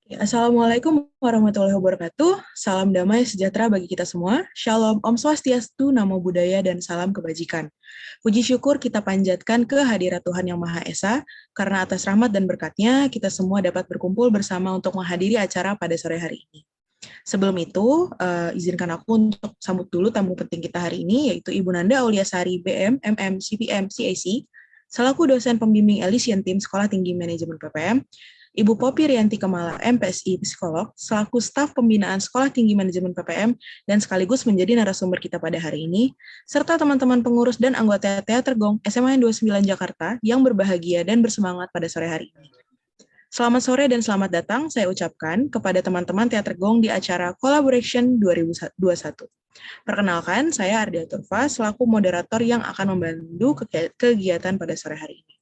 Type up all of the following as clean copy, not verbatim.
Assalamualaikum warahmatullahi wabarakatuh. Salam damai sejahtera bagi kita semua. Shalom, Om Swastiastu, Namo Buddhaya, dan salam kebajikan. Puji syukur kita panjatkan ke hadirat Tuhan Yang Maha Esa, karena atas rahmat dan berkatnya, kita semua dapat berkumpul bersama untuk menghadiri acara pada sore hari ini. Sebelum itu, izinkan aku untuk sambut dulu tamu penting kita hari ini, yaitu Ibu Nanda Auliasari, BM, MM, CPM, CAC, selaku dosen pembimbing Elysian Team Sekolah Tinggi Manajemen PPM, Ibu Poppy Rianti Kemala, MPSI Psikolog, selaku staf pembinaan Sekolah Tinggi Manajemen PPM, dan sekaligus menjadi narasumber kita pada hari ini, serta teman-teman pengurus dan anggota Teater Gong SMA 29 Jakarta yang berbahagia dan bersemangat pada sore hari ini. Selamat sore dan selamat datang saya ucapkan kepada teman-teman Teater Gong di acara Collaboration 2021. Perkenalkan, saya Ardia Turfa selaku moderator yang akan membantu kegiatan pada sore hari ini.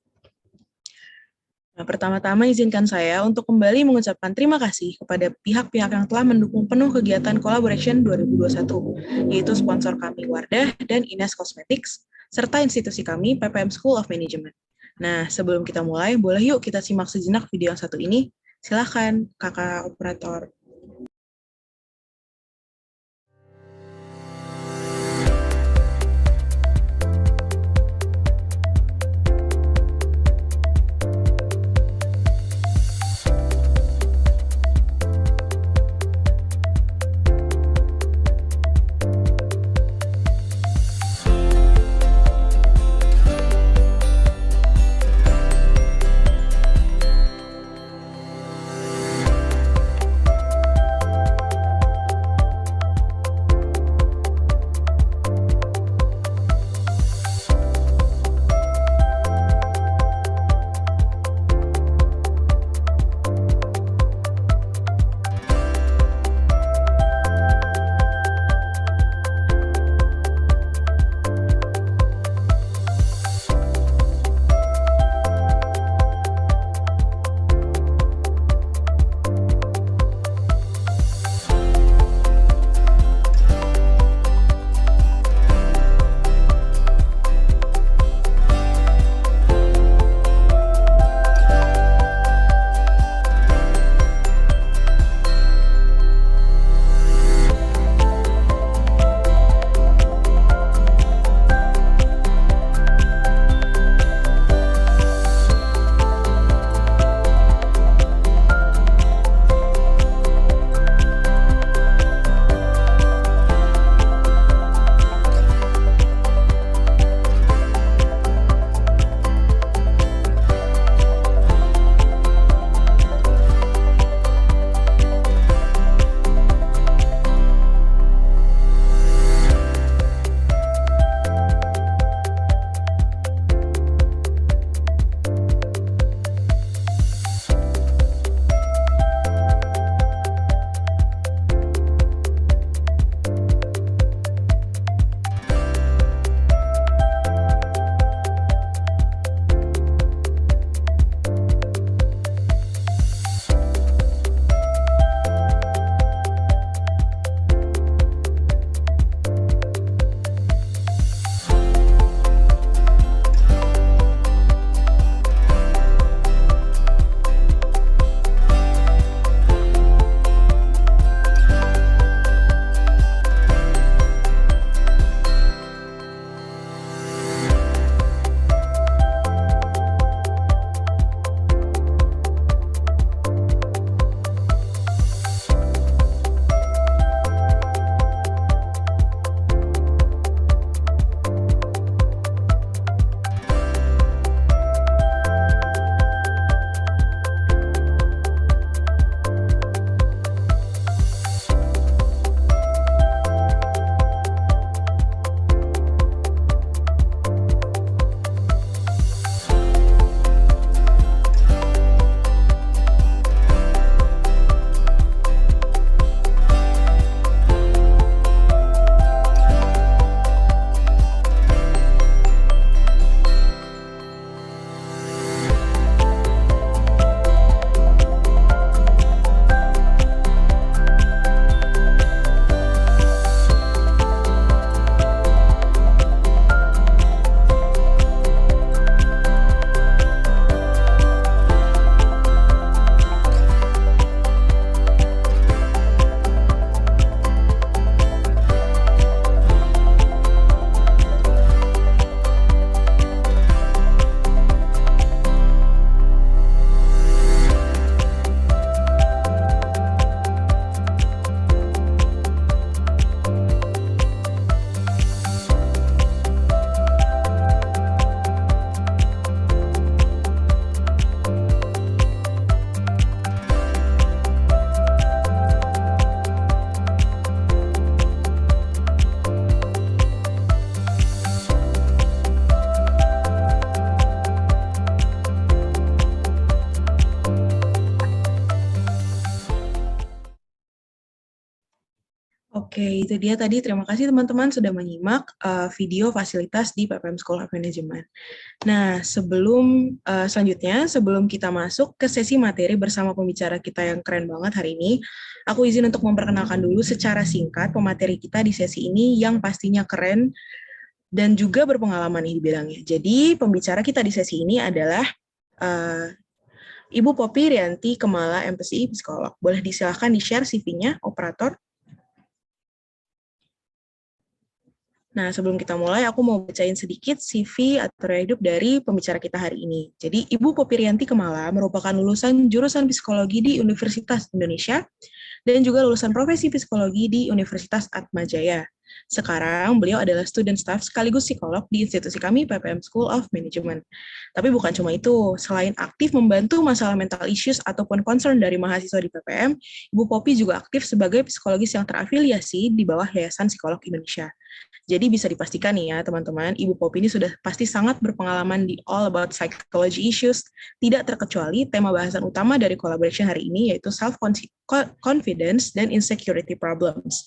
Nah, pertama-tama izinkan saya untuk kembali mengucapkan terima kasih kepada pihak-pihak yang telah mendukung penuh kegiatan Collaboration 2021, yaitu sponsor kami Wardah dan Ines Cosmetics, serta institusi kami PPM School of Management. Nah, sebelum kita mulai, boleh yuk kita simak sejenak video yang satu ini. Silakan, kakak operator. Oke, itu dia tadi. Terima kasih teman-teman sudah menyimak video fasilitas di PPM School of Management. Nah, sebelum kita masuk ke sesi materi bersama pembicara kita yang keren banget hari ini, aku izin untuk memperkenalkan dulu secara singkat pemateri kita di sesi ini yang pastinya keren dan juga berpengalaman di bidangnya. Jadi, pembicara kita di sesi ini adalah Ibu Poppy Rianti Kemala, MPSI Psikolog. Boleh disilahkan di-share CV-nya, operator? Nah, sebelum kita mulai, aku mau bacain sedikit CV atau hidup dari pembicara kita hari ini. Jadi, Ibu Poppy Rianti Kemala merupakan lulusan jurusan psikologi di Universitas Indonesia dan juga lulusan profesi psikologi di Universitas Atmajaya. Sekarang, beliau adalah student staff sekaligus psikolog di institusi kami, PPM School of Management. Tapi bukan cuma itu, selain aktif membantu masalah mental issues ataupun concern dari mahasiswa di PPM, Ibu Poppy juga aktif sebagai psikologis yang terafiliasi di bawah Yayasan Psikolog Indonesia. Jadi bisa dipastikan nih ya teman-teman, Ibu Poppy ini sudah pasti sangat berpengalaman di all about psychology issues, tidak terkecuali tema bahasan utama dari collaboration hari ini yaitu self-confidence dan insecurity problems.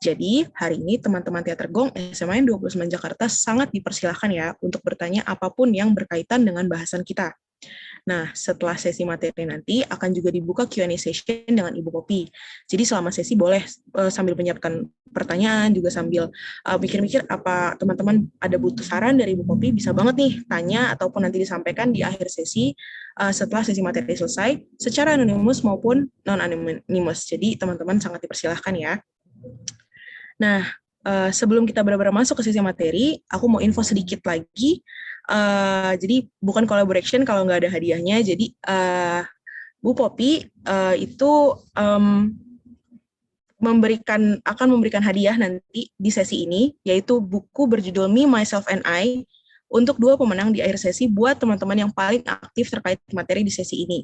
Jadi hari ini teman-teman Teater Gong SMAN 29 Jakarta sangat dipersilahkan ya untuk bertanya apapun yang berkaitan dengan bahasan kita. Nah, setelah sesi materi nanti akan juga dibuka Q&A session dengan Ibu Poppy. Jadi selama sesi boleh sambil menyiapkan pertanyaan, juga sambil mikir-mikir apa teman-teman ada butuh saran dari Ibu Poppy, bisa banget nih tanya ataupun nanti disampaikan di akhir sesi setelah sesi materi selesai, secara anonimus maupun non-anonimus. Jadi teman-teman sangat dipersilahkan ya. Nah, sebelum kita benar-benar masuk ke sesi materi, aku mau info sedikit lagi. Jadi bukan collaboration kalau nggak ada hadiahnya. Jadi Bu Poppy itu akan memberikan hadiah nanti di sesi ini, yaitu buku berjudul Me, Myself, and I untuk 2 pemenang di akhir sesi buat teman-teman yang paling aktif terkait materi di sesi ini.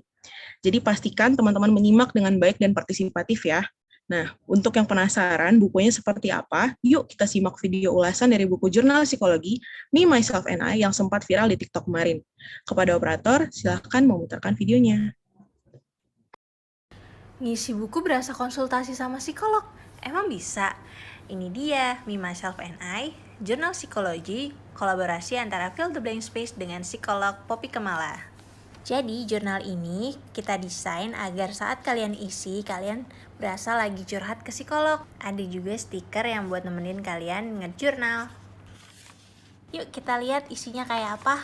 Jadi pastikan teman-teman menyimak dengan baik dan partisipatif ya. Nah, untuk yang penasaran bukunya seperti apa, yuk kita simak video ulasan dari buku jurnal psikologi Me, Myself, and I yang sempat viral di TikTok kemarin. Kepada operator, silakan memutarkan videonya. Ngisi buku berasa konsultasi sama psikolog. Emang bisa? Ini dia, Me, Myself, and I, jurnal psikologi, kolaborasi antara Fill the Blank Space dengan psikolog Poppy Kemala. Jadi, jurnal ini kita desain agar saat kalian isi, kalian berasa lagi curhat ke psikolog. Ada juga stiker yang buat nemenin kalian nge-jurnal. Yuk kita lihat isinya kayak apa.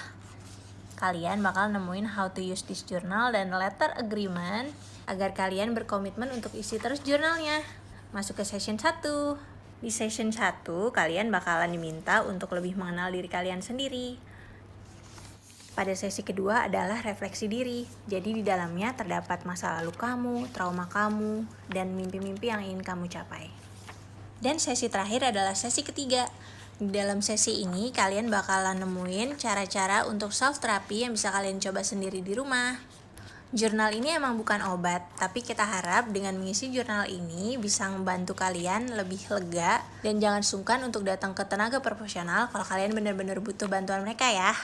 Kalian bakal nemuin how to use this journal dan letter agreement agar kalian berkomitmen untuk isi terus jurnalnya. Masuk ke session 1. Di session 1, kalian bakalan diminta untuk lebih mengenal diri kalian sendiri. Pada sesi kedua adalah refleksi diri. Jadi di dalamnya terdapat masa lalu kamu, trauma kamu, dan mimpi-mimpi yang ingin kamu capai. Dan sesi terakhir adalah sesi ketiga. Di dalam sesi ini kalian bakalan nemuin cara-cara untuk self therapy yang bisa kalian coba sendiri di rumah. Jurnal ini emang bukan obat, tapi kita harap dengan mengisi jurnal ini bisa membantu kalian lebih lega dan jangan sungkan untuk datang ke tenaga profesional kalau kalian benar-benar butuh bantuan mereka ya.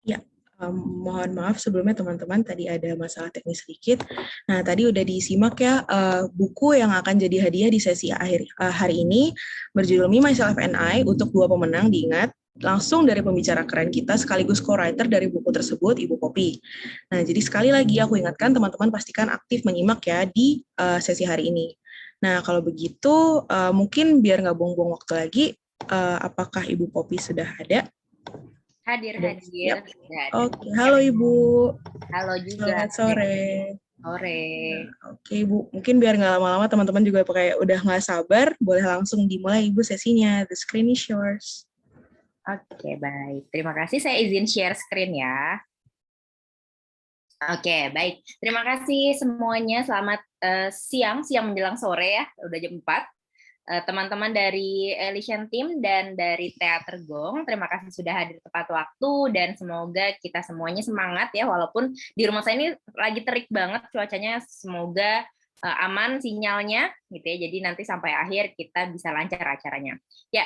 Ya, mohon maaf sebelumnya teman-teman, tadi ada masalah teknis sedikit. Nah, tadi udah disimak ya buku yang akan jadi hadiah di sesi akhir hari ini berjudul Me, Myself, and I untuk 2 pemenang, diingat langsung dari pembicara keren kita sekaligus co-writer dari buku tersebut, Ibu Poppy. Nah, jadi sekali lagi aku ingatkan teman-teman pastikan aktif menyimak ya di sesi hari ini. Nah, kalau begitu mungkin biar nggak buang-buang waktu lagi, apakah Ibu Poppy sudah ada? Hadir. Yep. Oke, halo Ibu. Halo juga. Selamat sore. Sore. Oke Ibu, mungkin biar nggak lama-lama teman-teman juga kayak udah nggak sabar, boleh langsung dimulai Ibu sesinya. The screen is yours. Oke, baik. Terima kasih, saya izin share screen ya. Oke, baik. Terima kasih semuanya. Selamat siang menjelang sore ya, udah jam 4. Teman-teman dari Elysian Team dan dari Teater Gong, terima kasih sudah hadir tepat waktu dan semoga kita semuanya semangat ya, walaupun di rumah saya ini lagi terik banget cuacanya, semoga aman sinyalnya gitu ya, jadi nanti sampai akhir kita bisa lancar acaranya. Ya,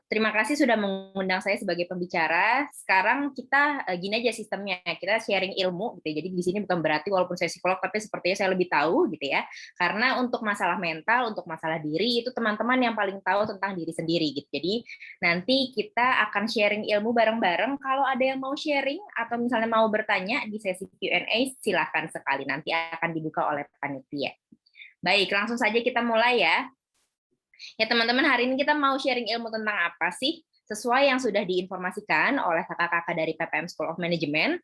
terima kasih sudah mengundang saya sebagai pembicara. Sekarang kita gini aja sistemnya, kita sharing ilmu gitu ya. Jadi di sini bukan berarti walaupun saya psikolog tapi sepertinya saya lebih tahu gitu ya. Karena untuk masalah mental, untuk masalah diri itu teman-teman yang paling tahu tentang diri sendiri gitu. Jadi nanti kita akan sharing ilmu bareng-bareng. Kalau ada yang mau sharing atau misalnya mau bertanya di sesi Q&A silahkan sekali, nanti akan dibuka oleh panitia. Baik, langsung saja kita mulai ya. Ya teman-teman, hari ini kita mau sharing ilmu tentang apa sih? Sesuai yang sudah diinformasikan oleh kakak-kakak dari PPM School of Management,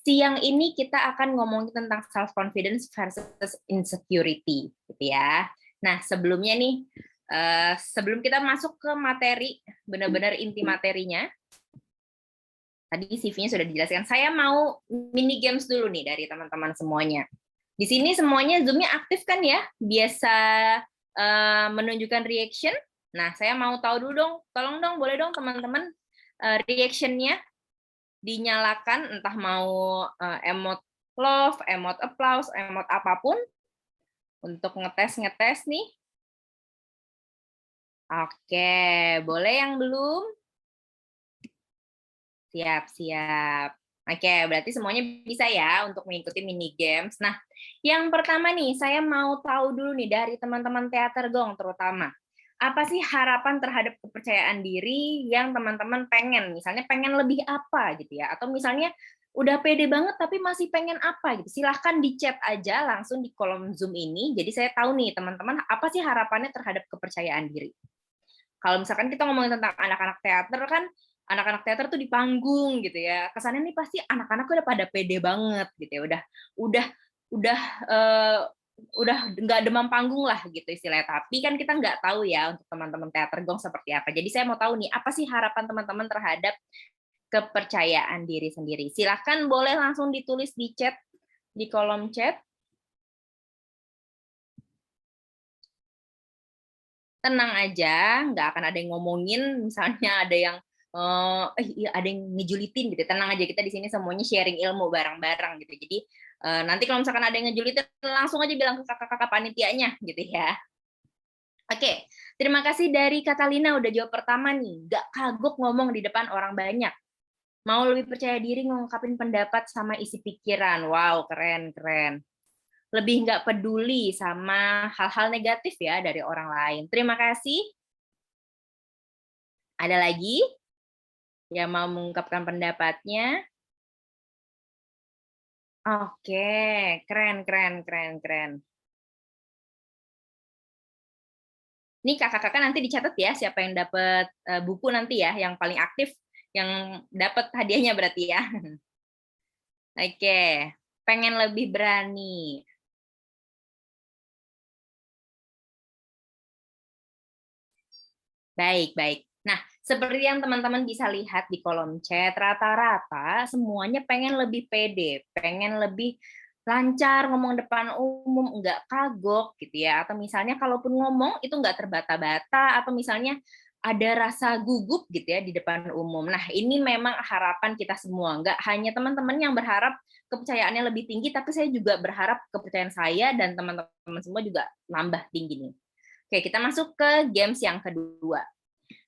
siang ini kita akan ngomongin tentang self confidence versus insecurity, gitu ya. Nah, sebelumnya nih, sebelum kita masuk ke materi, benar-benar inti materinya, tadi CV-nya sudah dijelaskan. Saya mau mini games dulu nih dari teman-teman semuanya. Di sini semuanya Zoom-nya aktif kan ya? Biasa menunjukkan reaction. Nah, saya mau tahu dulu dong, tolong dong, boleh dong teman-teman reaction-nya dinyalakan, entah mau emot love, emot applause, emot apapun, untuk ngetes nih. Oke, boleh yang belum? Siap. Oke, berarti semuanya bisa ya untuk mengikuti mini games. Nah, yang pertama nih, saya mau tahu dulu nih dari teman-teman Teater Gong terutama. Apa sih harapan terhadap kepercayaan diri yang teman-teman pengen? Misalnya pengen lebih apa gitu ya? Atau misalnya udah pede banget tapi masih pengen apa gitu. Silahkan di chat aja langsung di kolom Zoom ini. Jadi saya tahu nih teman-teman apa sih harapannya terhadap kepercayaan diri. Kalau misalkan kita ngomongin tentang anak-anak teater kan, anak-anak teater tuh di panggung gitu ya. Kesannya nih pasti anak-anak udah pada pede banget gitu ya. Udah udah uh, udah nggak demam panggung lah gitu istilahnya. Tapi kan kita nggak tahu ya untuk teman-teman teater gong seperti apa. Jadi saya mau tahu nih apa sih harapan teman-teman terhadap kepercayaan diri sendiri. Silahkan boleh langsung ditulis di chat, di kolom chat. Tenang aja, nggak akan ada yang ngomongin, misalnya ada yang ada yang ngejulitin gitu. Tenang aja, kita di sini semuanya sharing ilmu bareng-bareng gitu. Jadi nanti kalau misalkan ada yang ngejulitin, langsung aja bilang ke kakak-kakak panitianya gitu ya. Oke, terima kasih dari Catalina udah jawab pertama nih. Nggak kagok ngomong di depan orang banyak. Mau lebih percaya diri ngungkapin pendapat sama isi pikiran. Wow, keren. Lebih nggak peduli sama hal-hal negatif ya dari orang lain. Terima kasih. Ada lagi yang mau mengungkapkan pendapatnya? Oke, keren. Ini kakak-kakak nanti dicatat ya, siapa yang dapat buku nanti ya, yang paling aktif, yang dapat hadiahnya berarti ya. Oke, pengen lebih berani. Baik. Nah, seperti yang teman-teman bisa lihat di kolom chat, rata-rata semuanya pengen lebih pede, pengen lebih lancar ngomong depan umum, nggak kagok gitu ya. Atau misalnya kalaupun ngomong itu nggak terbata-bata, atau misalnya ada rasa gugup gitu ya di depan umum. Nah, ini memang harapan kita semua. Nggak hanya teman-teman yang berharap kepercayaannya lebih tinggi, tapi saya juga berharap kepercayaan saya dan teman-teman semua juga nambah tinggi nih. Oke, kita masuk ke games yang kedua.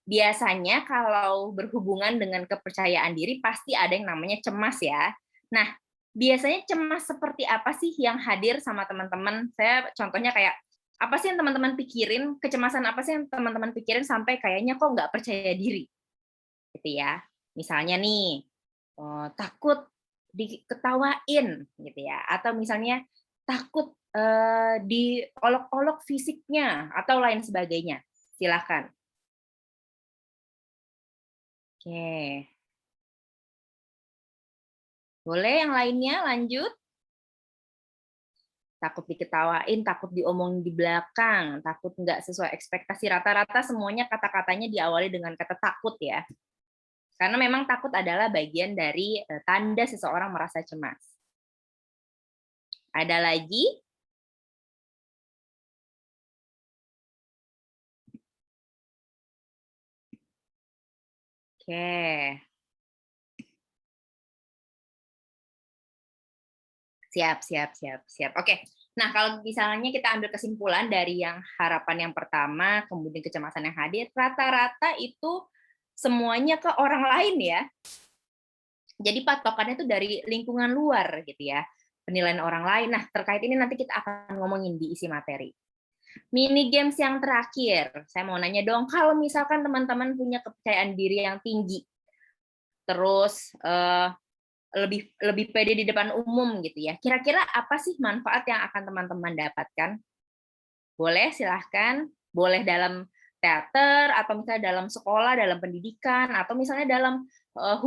Biasanya kalau berhubungan dengan kepercayaan diri pasti ada yang namanya cemas ya. Nah, biasanya cemas seperti apa sih yang hadir sama teman-teman? Saya contohnya kayak, apa sih yang teman-teman pikirin, kecemasan apa sih yang teman-teman pikirin sampai kayaknya kok nggak percaya diri? Gitu ya. Misalnya nih, takut diketawain gitu ya, atau misalnya takut diolok-olok fisiknya atau lain sebagainya. Silakan. Oke. Boleh yang lainnya lanjut? Takut diketawain, takut diomongin di belakang, takut nggak sesuai ekspektasi. Rata-rata semuanya kata-katanya diawali dengan kata takut ya. Karena memang takut adalah bagian dari tanda seseorang merasa cemas. Ada lagi? Oke. Siap. Oke. Nah, kalau misalnya kita ambil kesimpulan dari yang harapan yang pertama, kemudian kecemasan yang hadir, rata-rata itu semuanya ke orang lain ya. Jadi patokannya itu dari lingkungan luar gitu ya. Penilaian orang lain. Nah, terkait ini nanti kita akan ngomongin di isi materi. Mini games yang terakhir, saya mau nanya dong, kalau misalkan teman-teman punya kepercayaan diri yang tinggi, terus lebih pede di depan umum gitu ya. Kira-kira apa sih manfaat yang akan teman-teman dapatkan? Boleh silahkan, boleh dalam teater atau misalnya dalam sekolah, dalam pendidikan atau misalnya dalam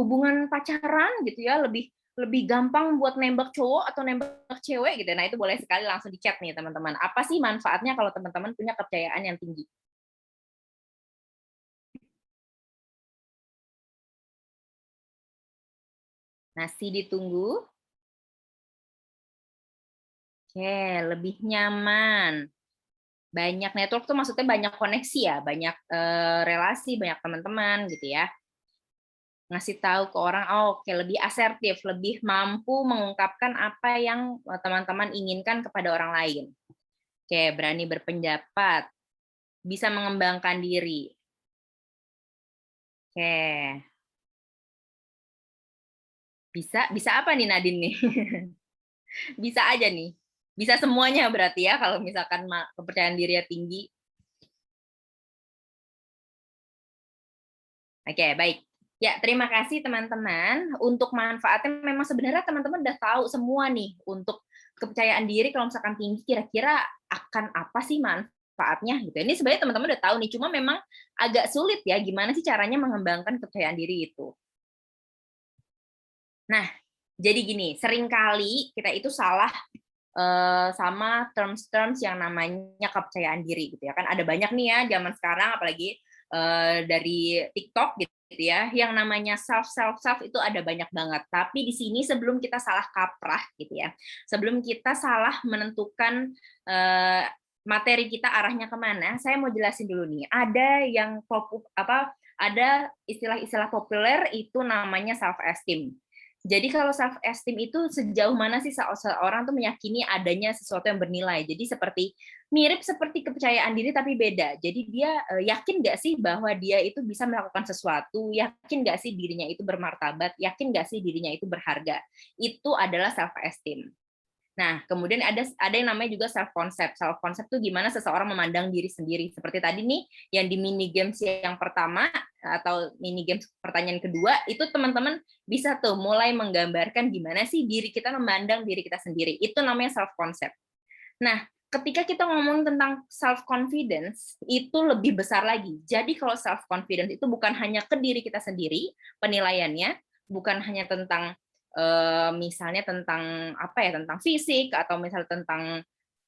hubungan pacaran gitu ya, lebih lebih gampang buat nembak cowok atau nembak cewek gitu. Nah, itu boleh sekali langsung di chat nih teman-teman. Apa sih manfaatnya kalau teman-teman punya kepercayaan yang tinggi? Masih ditunggu? Oke, lebih nyaman. Banyak network tuh maksudnya banyak koneksi ya, banyak relasi, banyak teman-teman gitu ya. Ngasih tahu ke orang, oh, oke, lebih asertif, lebih mampu mengungkapkan apa yang teman-teman inginkan kepada orang lain. Oke, berani berpendapat, bisa mengembangkan diri. Oke, bisa apa nih Nadine nih? Bisa aja nih. Bisa semuanya berarti ya kalau misalkan kepercayaan dirinya tinggi. Oke, baik. Ya, terima kasih teman-teman. Untuk manfaatnya memang sebenarnya teman-teman udah tahu semua nih untuk kepercayaan diri kalau misalkan tinggi kira-kira akan apa sih manfaatnya gitu. Ini sebenarnya teman-teman udah tahu nih, cuma memang agak sulit ya gimana sih caranya mengembangkan kepercayaan diri itu. Nah, jadi gini, seringkali kita itu salah sama terms-terms yang namanya kepercayaan diri gitu ya kan ada banyak nih ya zaman sekarang apalagi dari TikTok gitu ya yang namanya self itu ada banyak banget tapi di sini sebelum kita salah kaprah gitu ya sebelum kita salah menentukan materi kita arahnya kemana saya mau jelasin dulu nih ada yang ada istilah-istilah populer itu namanya self esteem. Jadi kalau self esteem itu sejauh mana sih seorang tuh meyakini adanya sesuatu yang bernilai. Jadi mirip seperti kepercayaan diri tapi beda. Jadi dia yakin nggak sih bahwa dia itu bisa melakukan sesuatu, yakin nggak sih dirinya itu bermartabat, yakin nggak sih dirinya itu berharga. Itu adalah self esteem. Nah, kemudian ada yang namanya juga self concept. Self concept itu gimana seseorang memandang diri sendiri. Seperti tadi nih yang di mini games yang pertama atau mini games pertanyaan kedua itu teman-teman bisa tuh mulai menggambarkan gimana sih diri kita memandang diri kita sendiri. Itu namanya self concept. Nah, ketika kita ngomong tentang self confidence itu lebih besar lagi. Jadi kalau self confidence itu bukan hanya ke diri kita sendiri penilaiannya, bukan hanya tentang misalnya tentang apa ya tentang fisik atau misalnya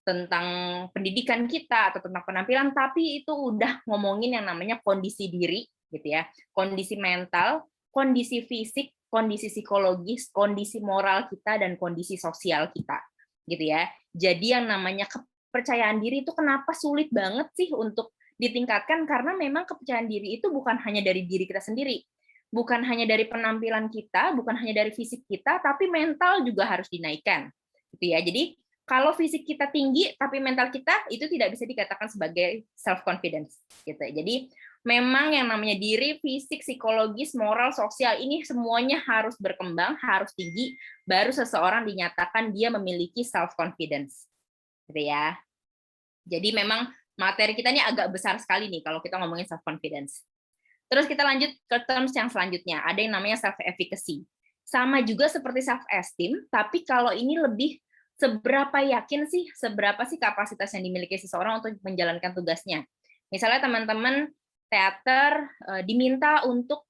tentang pendidikan kita atau tentang penampilan tapi itu udah ngomongin yang namanya kondisi diri gitu ya kondisi mental kondisi fisik kondisi psikologis kondisi moral kita dan kondisi sosial kita gitu ya jadi yang namanya kepercayaan diri itu kenapa sulit banget sih untuk ditingkatkan karena memang kepercayaan diri itu bukan hanya dari diri kita sendiri bukan hanya dari penampilan kita, bukan hanya dari fisik kita, tapi mental juga harus dinaikkan. Gitu ya. Jadi kalau fisik kita tinggi tapi mental kita itu tidak bisa dikatakan sebagai self confidence gitu. Jadi memang yang namanya diri, fisik, psikologis, moral, sosial ini semuanya harus berkembang, harus tinggi baru seseorang dinyatakan dia memiliki self confidence. Gitu ya. Jadi memang materi kita ini agak besar sekali nih kalau kita ngomongin self confidence. Terus kita lanjut ke terms yang selanjutnya. Ada yang namanya self-efficacy. Sama juga seperti self-esteem, tapi kalau ini lebih seberapa sih kapasitas yang dimiliki seseorang untuk menjalankan tugasnya. Misalnya teman-teman teater diminta untuk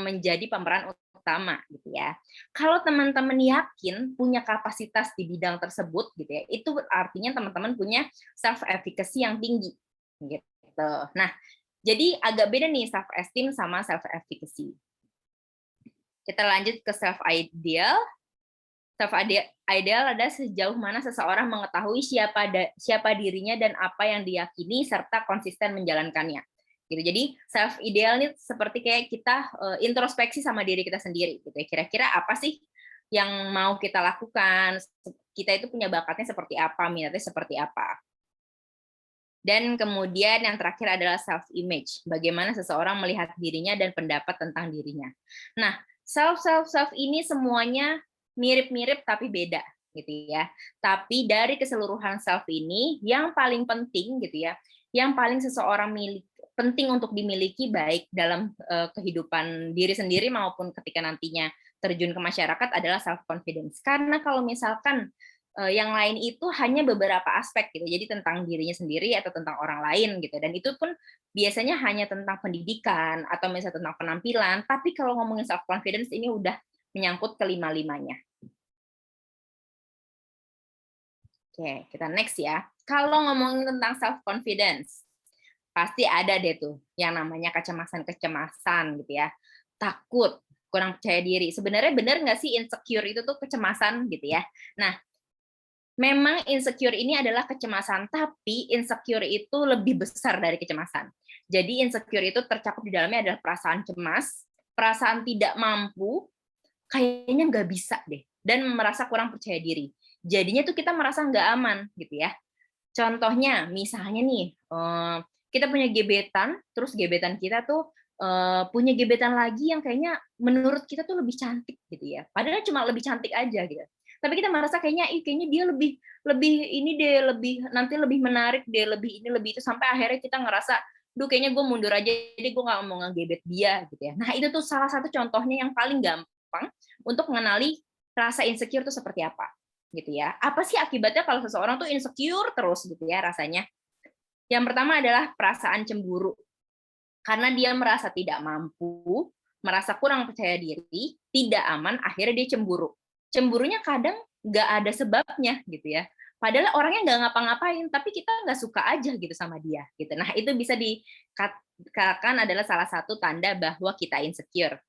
menjadi pemeran utama gitu ya. Kalau teman-teman yakin punya kapasitas di bidang tersebut gitu ya, itu artinya teman-teman punya self-efficacy yang tinggi gitu. Nah, jadi agak beda nih self esteem sama self efficacy. Kita lanjut ke self ideal. Self ideal adalah sejauh mana seseorang mengetahui siapa dirinya dan apa yang diyakini serta konsisten menjalankannya. Gitu. Jadi self ideal ini seperti kayak kita introspeksi sama diri kita sendiri gitu ya. Kira-kira apa sih yang mau kita lakukan? Kita itu punya bakatnya seperti apa, minatnya seperti apa. Dan kemudian yang terakhir adalah self image. Bagaimana seseorang melihat dirinya dan pendapat tentang dirinya. Nah, self ini semuanya mirip-mirip tapi beda gitu ya. Tapi dari keseluruhan self ini yang paling penting gitu ya, yang paling seseorang penting untuk dimiliki baik dalam kehidupan diri sendiri maupun ketika nantinya terjun ke masyarakat adalah self confidence. Karena kalau misalkan yang lain itu hanya beberapa aspek gitu. Jadi tentang dirinya sendiri atau tentang orang lain gitu. Dan itu pun biasanya hanya tentang pendidikan atau misalnya tentang penampilan, tapi kalau ngomongin self confidence ini udah menyangkut kelima-limanya. Oke, kita next ya. Kalau ngomongin tentang self confidence, pasti ada deh tuh yang namanya kecemasan-kecemasan gitu ya. Takut, kurang percaya diri. Sebenarnya benar nggak sih insecure itu tuh kecemasan gitu ya? Nah, memang insecure ini adalah kecemasan, tapi insecure itu lebih besar dari kecemasan. Jadi insecure itu tercakup di dalamnya adalah perasaan cemas, perasaan tidak mampu, kayaknya nggak bisa deh, dan merasa kurang percaya diri. Jadinya tuh kita merasa nggak aman gitu ya. Contohnya, misalnya nih, kita punya gebetan, terus gebetan kita tuh punya gebetan lagi yang kayaknya menurut kita tuh lebih cantik gitu ya. Padahal cuma lebih cantik aja gitu. Tapi kita merasa kayaknya dia lebih lebih ini deh, nanti lebih menarik deh, lebih ini lebih itu, sampai akhirnya kita ngerasa, duh kayaknya gue mundur aja deh, gue nggak mau ngegebet dia gitu ya. Nah itu tuh salah satu contohnya yang paling gampang untuk mengenali rasa insecure itu seperti apa gitu ya. Apa sih akibatnya kalau seseorang tuh insecure terus gitu ya rasanya? Yang pertama adalah perasaan cemburu. Karena dia merasa tidak mampu, merasa kurang percaya diri, tidak aman, akhirnya dia cemburu. Cemburunya kadang nggak ada sebabnya gitu ya. Padahal orangnya nggak ngapa-ngapain, tapi kita nggak suka aja gitu sama dia. Gitu. Nah itu bisa dikatakan adalah salah satu tanda bahwa kita insecure.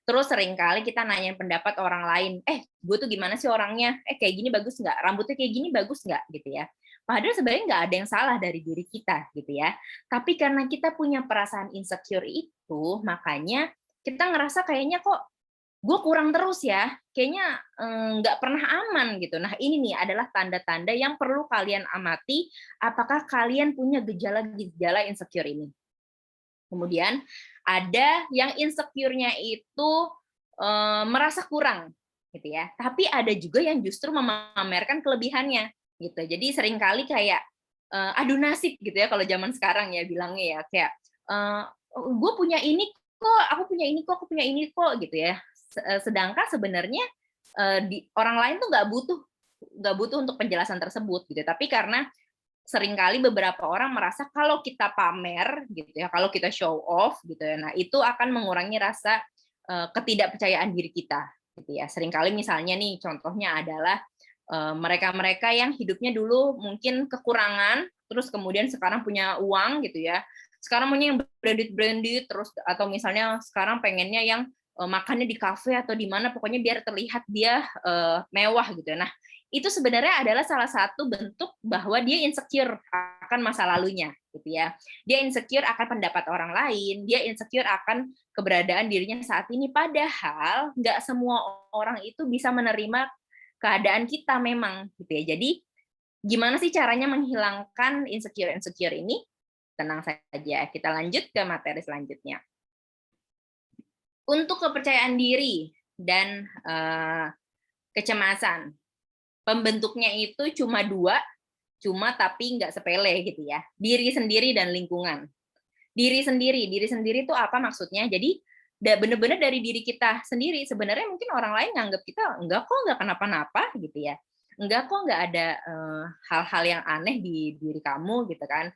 Terus seringkali kita nanyain pendapat orang lain, gue tuh gimana sih orangnya? Kayak gini bagus nggak? Rambutnya kayak gini bagus nggak? Gitu ya. Padahal sebenarnya nggak ada yang salah dari diri kita, gitu ya. Tapi karena kita punya perasaan insecure itu, makanya kita ngerasa kayaknya kok gue kurang terus ya, kayaknya nggak pernah aman gitu. Nah ini nih adalah tanda-tanda yang perlu kalian amati, apakah kalian punya gejala-gejala insecure ini. Kemudian ada yang insecure-nya itu merasa kurang, gitu ya. Tapi ada juga yang justru memamerkan kelebihannya, gitu. Jadi seringkali kayak adu nasib gitu ya kalau zaman sekarang ya bilangnya ya, kayak gue punya ini kok, aku punya ini kok, aku punya ini kok gitu ya. Sedangkan sebenarnya orang lain tuh nggak butuh untuk penjelasan tersebut gitu. Tapi karena seringkali beberapa orang merasa kalau kita pamer gitu ya, kalau kita show off gitu ya, nah itu akan mengurangi rasa ketidakpercayaan diri kita gitu ya. Seringkali misalnya nih contohnya adalah mereka-mereka yang hidupnya dulu mungkin kekurangan, terus kemudian sekarang punya uang gitu ya. Sekarang maunya yang branded terus, atau misalnya sekarang pengennya yang makannya di kafe atau di mana, pokoknya biar terlihat dia mewah gitu. Nah, itu sebenarnya adalah salah satu bentuk bahwa dia insecure akan masa lalunya gitu ya. Dia insecure akan pendapat orang lain, dia insecure akan keberadaan dirinya saat ini, padahal nggak semua orang itu bisa menerima keadaan kita memang gitu ya. Jadi gimana sih caranya menghilangkan insecure ini? Tenang saja, kita lanjut ke materi selanjutnya. Untuk kepercayaan diri dan kecemasan, pembentuknya itu cuma 2, tapi nggak sepele gitu ya. Diri sendiri dan lingkungan. Diri sendiri itu apa maksudnya? Jadi benar-benar dari diri kita sendiri. Sebenarnya mungkin orang lain nganggap kita enggak kok, nggak kenapa-napa gitu ya. Enggak kok, nggak ada hal-hal yang aneh di diri kamu gitu kan.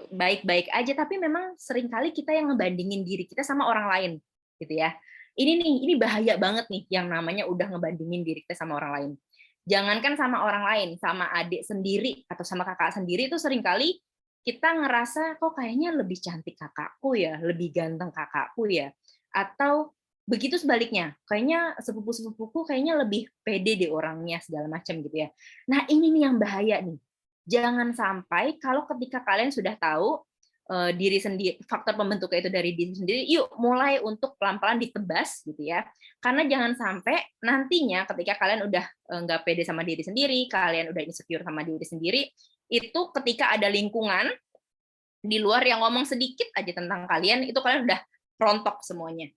Baik-baik aja, tapi memang seringkali kita yang ngebandingin diri kita sama orang lain gitu ya. Ini bahaya banget nih yang namanya udah ngebandingin diri kita sama orang lain. Jangankan sama orang lain, sama adik sendiri atau sama kakak sendiri itu seringkali kita ngerasa kok kayaknya lebih cantik kakakku ya, lebih ganteng kakakku ya, atau Begitu sebaliknya, kayaknya sepupu-sepupuku kayaknya lebih pede deh orangnya segala macam gitu ya. Nah, ini nih yang bahaya nih. Jangan sampai kalau ketika kalian sudah tahu diri sendiri, faktor pembentuknya itu dari diri sendiri, yuk mulai untuk pelan-pelan ditebas gitu ya. Karena jangan sampai nantinya ketika kalian udah nggak pede sama diri sendiri, kalian udah insecure sama diri sendiri, itu ketika ada lingkungan di luar yang ngomong sedikit aja tentang kalian, itu kalian udah rontok semuanya.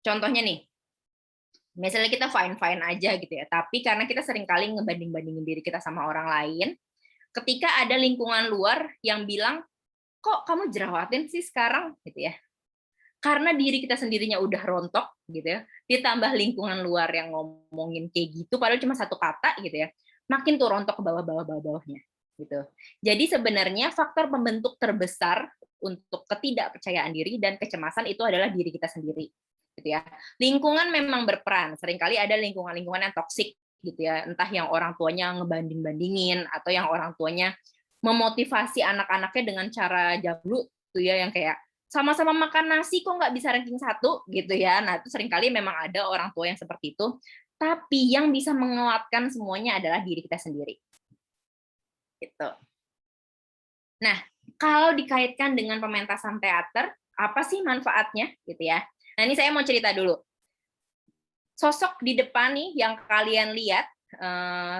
Contohnya nih, misalnya kita fine-fine aja gitu ya, tapi karena kita sering kali ngebanding-bandingin diri kita sama orang lain, ketika ada lingkungan luar yang bilang, kok kamu jerawatan sih sekarang gitu ya. Karena diri kita sendirinya udah rontok gitu ya, ditambah lingkungan luar yang ngomongin kayak gitu, padahal cuma satu kata gitu ya, makin tuh rontok ke bawah-bawahnya gitu. Jadi sebenarnya faktor pembentuk terbesar untuk ketidakpercayaan diri dan kecemasan itu adalah diri kita sendiri gitu ya. Lingkungan memang berperan, seringkali ada lingkungan-lingkungan yang toksik gitu ya, entah yang orang tuanya ngebanding-bandingin atau yang orang tuanya memotivasi anak-anaknya dengan cara jablu tuh ya, yang kayak sama-sama makan nasi kok nggak bisa ranking 1 gitu ya. Nah, itu seringkali memang ada orang tua yang seperti itu, tapi yang bisa menguatkan semuanya adalah diri kita sendiri. Gitu. Nah, kalau dikaitkan dengan pementasan teater, apa sih manfaatnya gitu ya? Nah, ini saya mau cerita dulu. Sosok di depan nih yang kalian lihat,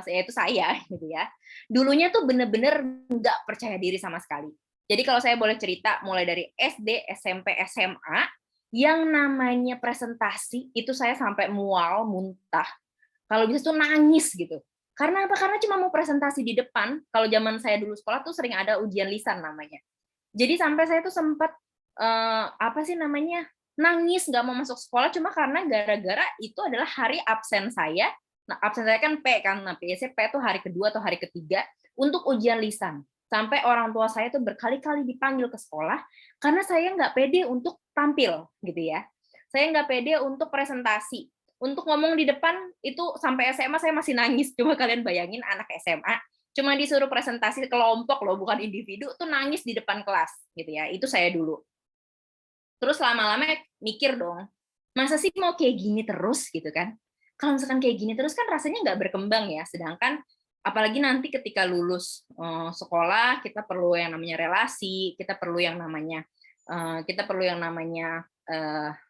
yaitu saya gitu ya. Dulunya tuh bener-bener nggak percaya diri sama sekali. Jadi kalau saya boleh cerita mulai dari SD, SMP, SMA, yang namanya presentasi itu saya sampai mual, muntah. Kalau bisa tuh nangis gitu. Karena apa? Karena cuma mau presentasi di depan. Kalau zaman saya dulu sekolah tuh sering ada ujian lisan namanya. Jadi sampai saya tuh sempat apa sih namanya? Nangis nggak mau masuk sekolah cuma karena gara-gara itu adalah hari absen saya. Nah, absen saya kan P kan, nah biasanya P itu hari kedua atau hari ketiga untuk ujian lisan. Sampai orang tua saya tuh berkali-kali dipanggil ke sekolah karena saya nggak pede untuk tampil gitu ya. Saya nggak pede untuk presentasi. Untuk ngomong di depan itu sampai SMA saya masih nangis. Coba kalian bayangin anak SMA cuma disuruh presentasi kelompok loh, bukan individu, tuh nangis di depan kelas gitu ya. Itu saya dulu. Terus lama-lama mikir dong, masa sih mau kayak gini terus gitu kan? Kalau misalkan kayak gini terus kan rasanya nggak berkembang ya. Sedangkan apalagi nanti ketika lulus sekolah, kita perlu yang namanya relasi, kita perlu yang namanya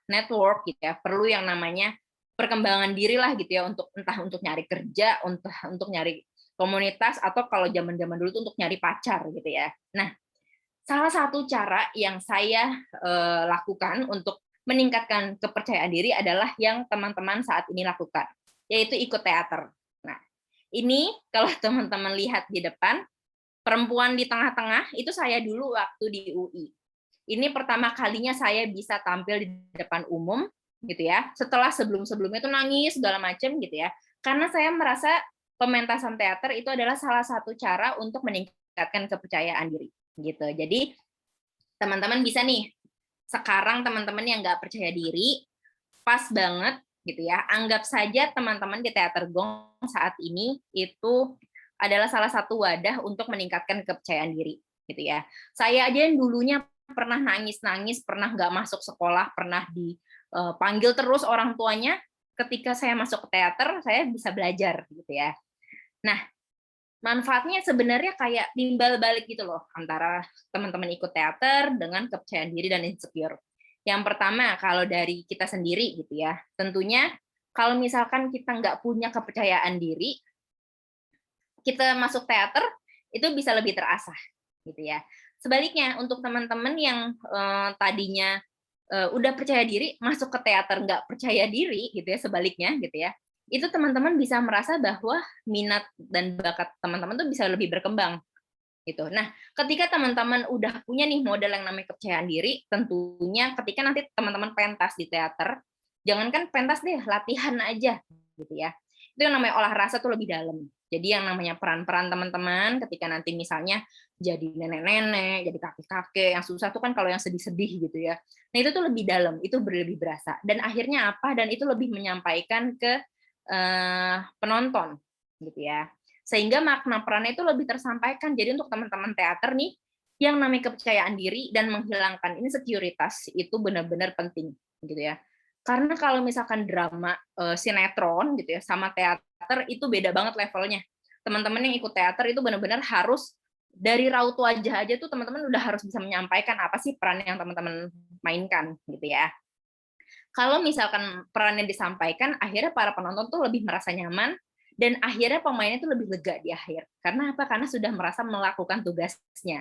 network gitu ya, perlu yang namanya perkembangan diri lah gitu ya, untuk entah untuk nyari kerja, untuk nyari komunitas, atau kalau zaman-zaman dulu tuh untuk nyari pacar gitu ya. Nah, salah satu cara yang saya lakukan untuk meningkatkan kepercayaan diri adalah yang teman-teman saat ini lakukan, yaitu ikut teater. Nah, ini kalau teman-teman lihat di depan, perempuan di tengah-tengah, itu saya dulu waktu di UI. Ini pertama kalinya saya bisa tampil di depan umum, gitu ya. Setelah sebelum-sebelumnya itu nangis, segala macam gitu ya. Karena saya merasa pementasan teater itu adalah salah satu cara untuk meningkatkan kepercayaan diri. Gitu. Jadi teman-teman bisa nih, sekarang teman-teman yang nggak percaya diri, pas banget gitu ya, anggap saja teman-teman di Teater Gong saat ini itu adalah salah satu wadah untuk meningkatkan kepercayaan diri gitu ya. Saya aja yang dulunya pernah nangis-nangis, pernah nggak masuk sekolah, pernah dipanggil terus orang tuanya, ketika saya masuk ke teater, saya bisa belajar gitu ya. Nah, manfaatnya sebenarnya kayak timbal balik gitu loh, antara teman-teman ikut teater dengan kepercayaan diri dan insecure. Yang pertama, kalau dari kita sendiri gitu ya, tentunya kalau misalkan kita nggak punya kepercayaan diri, kita masuk teater itu bisa lebih terasah gitu ya. Sebaliknya, untuk teman-teman yang tadinya udah percaya diri, masuk ke teater nggak percaya diri gitu ya, sebaliknya gitu ya, itu teman-teman bisa merasa bahwa minat dan bakat teman-teman tuh bisa lebih berkembang gitu. Nah, ketika teman-teman udah punya nih modal yang namanya kepercayaan diri, tentunya ketika nanti teman-teman pentas di teater, jangankan pentas deh, latihan aja gitu ya. Itu yang namanya olah rasa tuh lebih dalam. Jadi yang namanya peran-peran teman-teman ketika nanti misalnya jadi nenek-nenek, jadi kakek-kakek, yang susah tuh kan kalau yang sedih-sedih gitu ya. Nah, itu tuh lebih dalam, itu lebih berasa. Dan akhirnya apa? Dan itu lebih menyampaikan ke penonton gitu ya, sehingga makna perannya itu lebih tersampaikan. Jadi untuk teman-teman teater nih, yang namanya kepercayaan diri dan menghilangkan insekuritas itu benar-benar penting gitu ya. Karena kalau misalkan drama, sinetron gitu ya, sama teater itu beda banget levelnya. Teman-teman yang ikut teater itu benar-benar harus dari raut wajah aja tuh teman-teman udah harus bisa menyampaikan apa sih peran yang teman-teman mainkan gitu ya. Kalau misalkan perannya disampaikan, akhirnya para penonton tuh lebih merasa nyaman dan akhirnya pemainnya tuh lebih lega di akhir. Karena apa? Karena sudah merasa melakukan tugasnya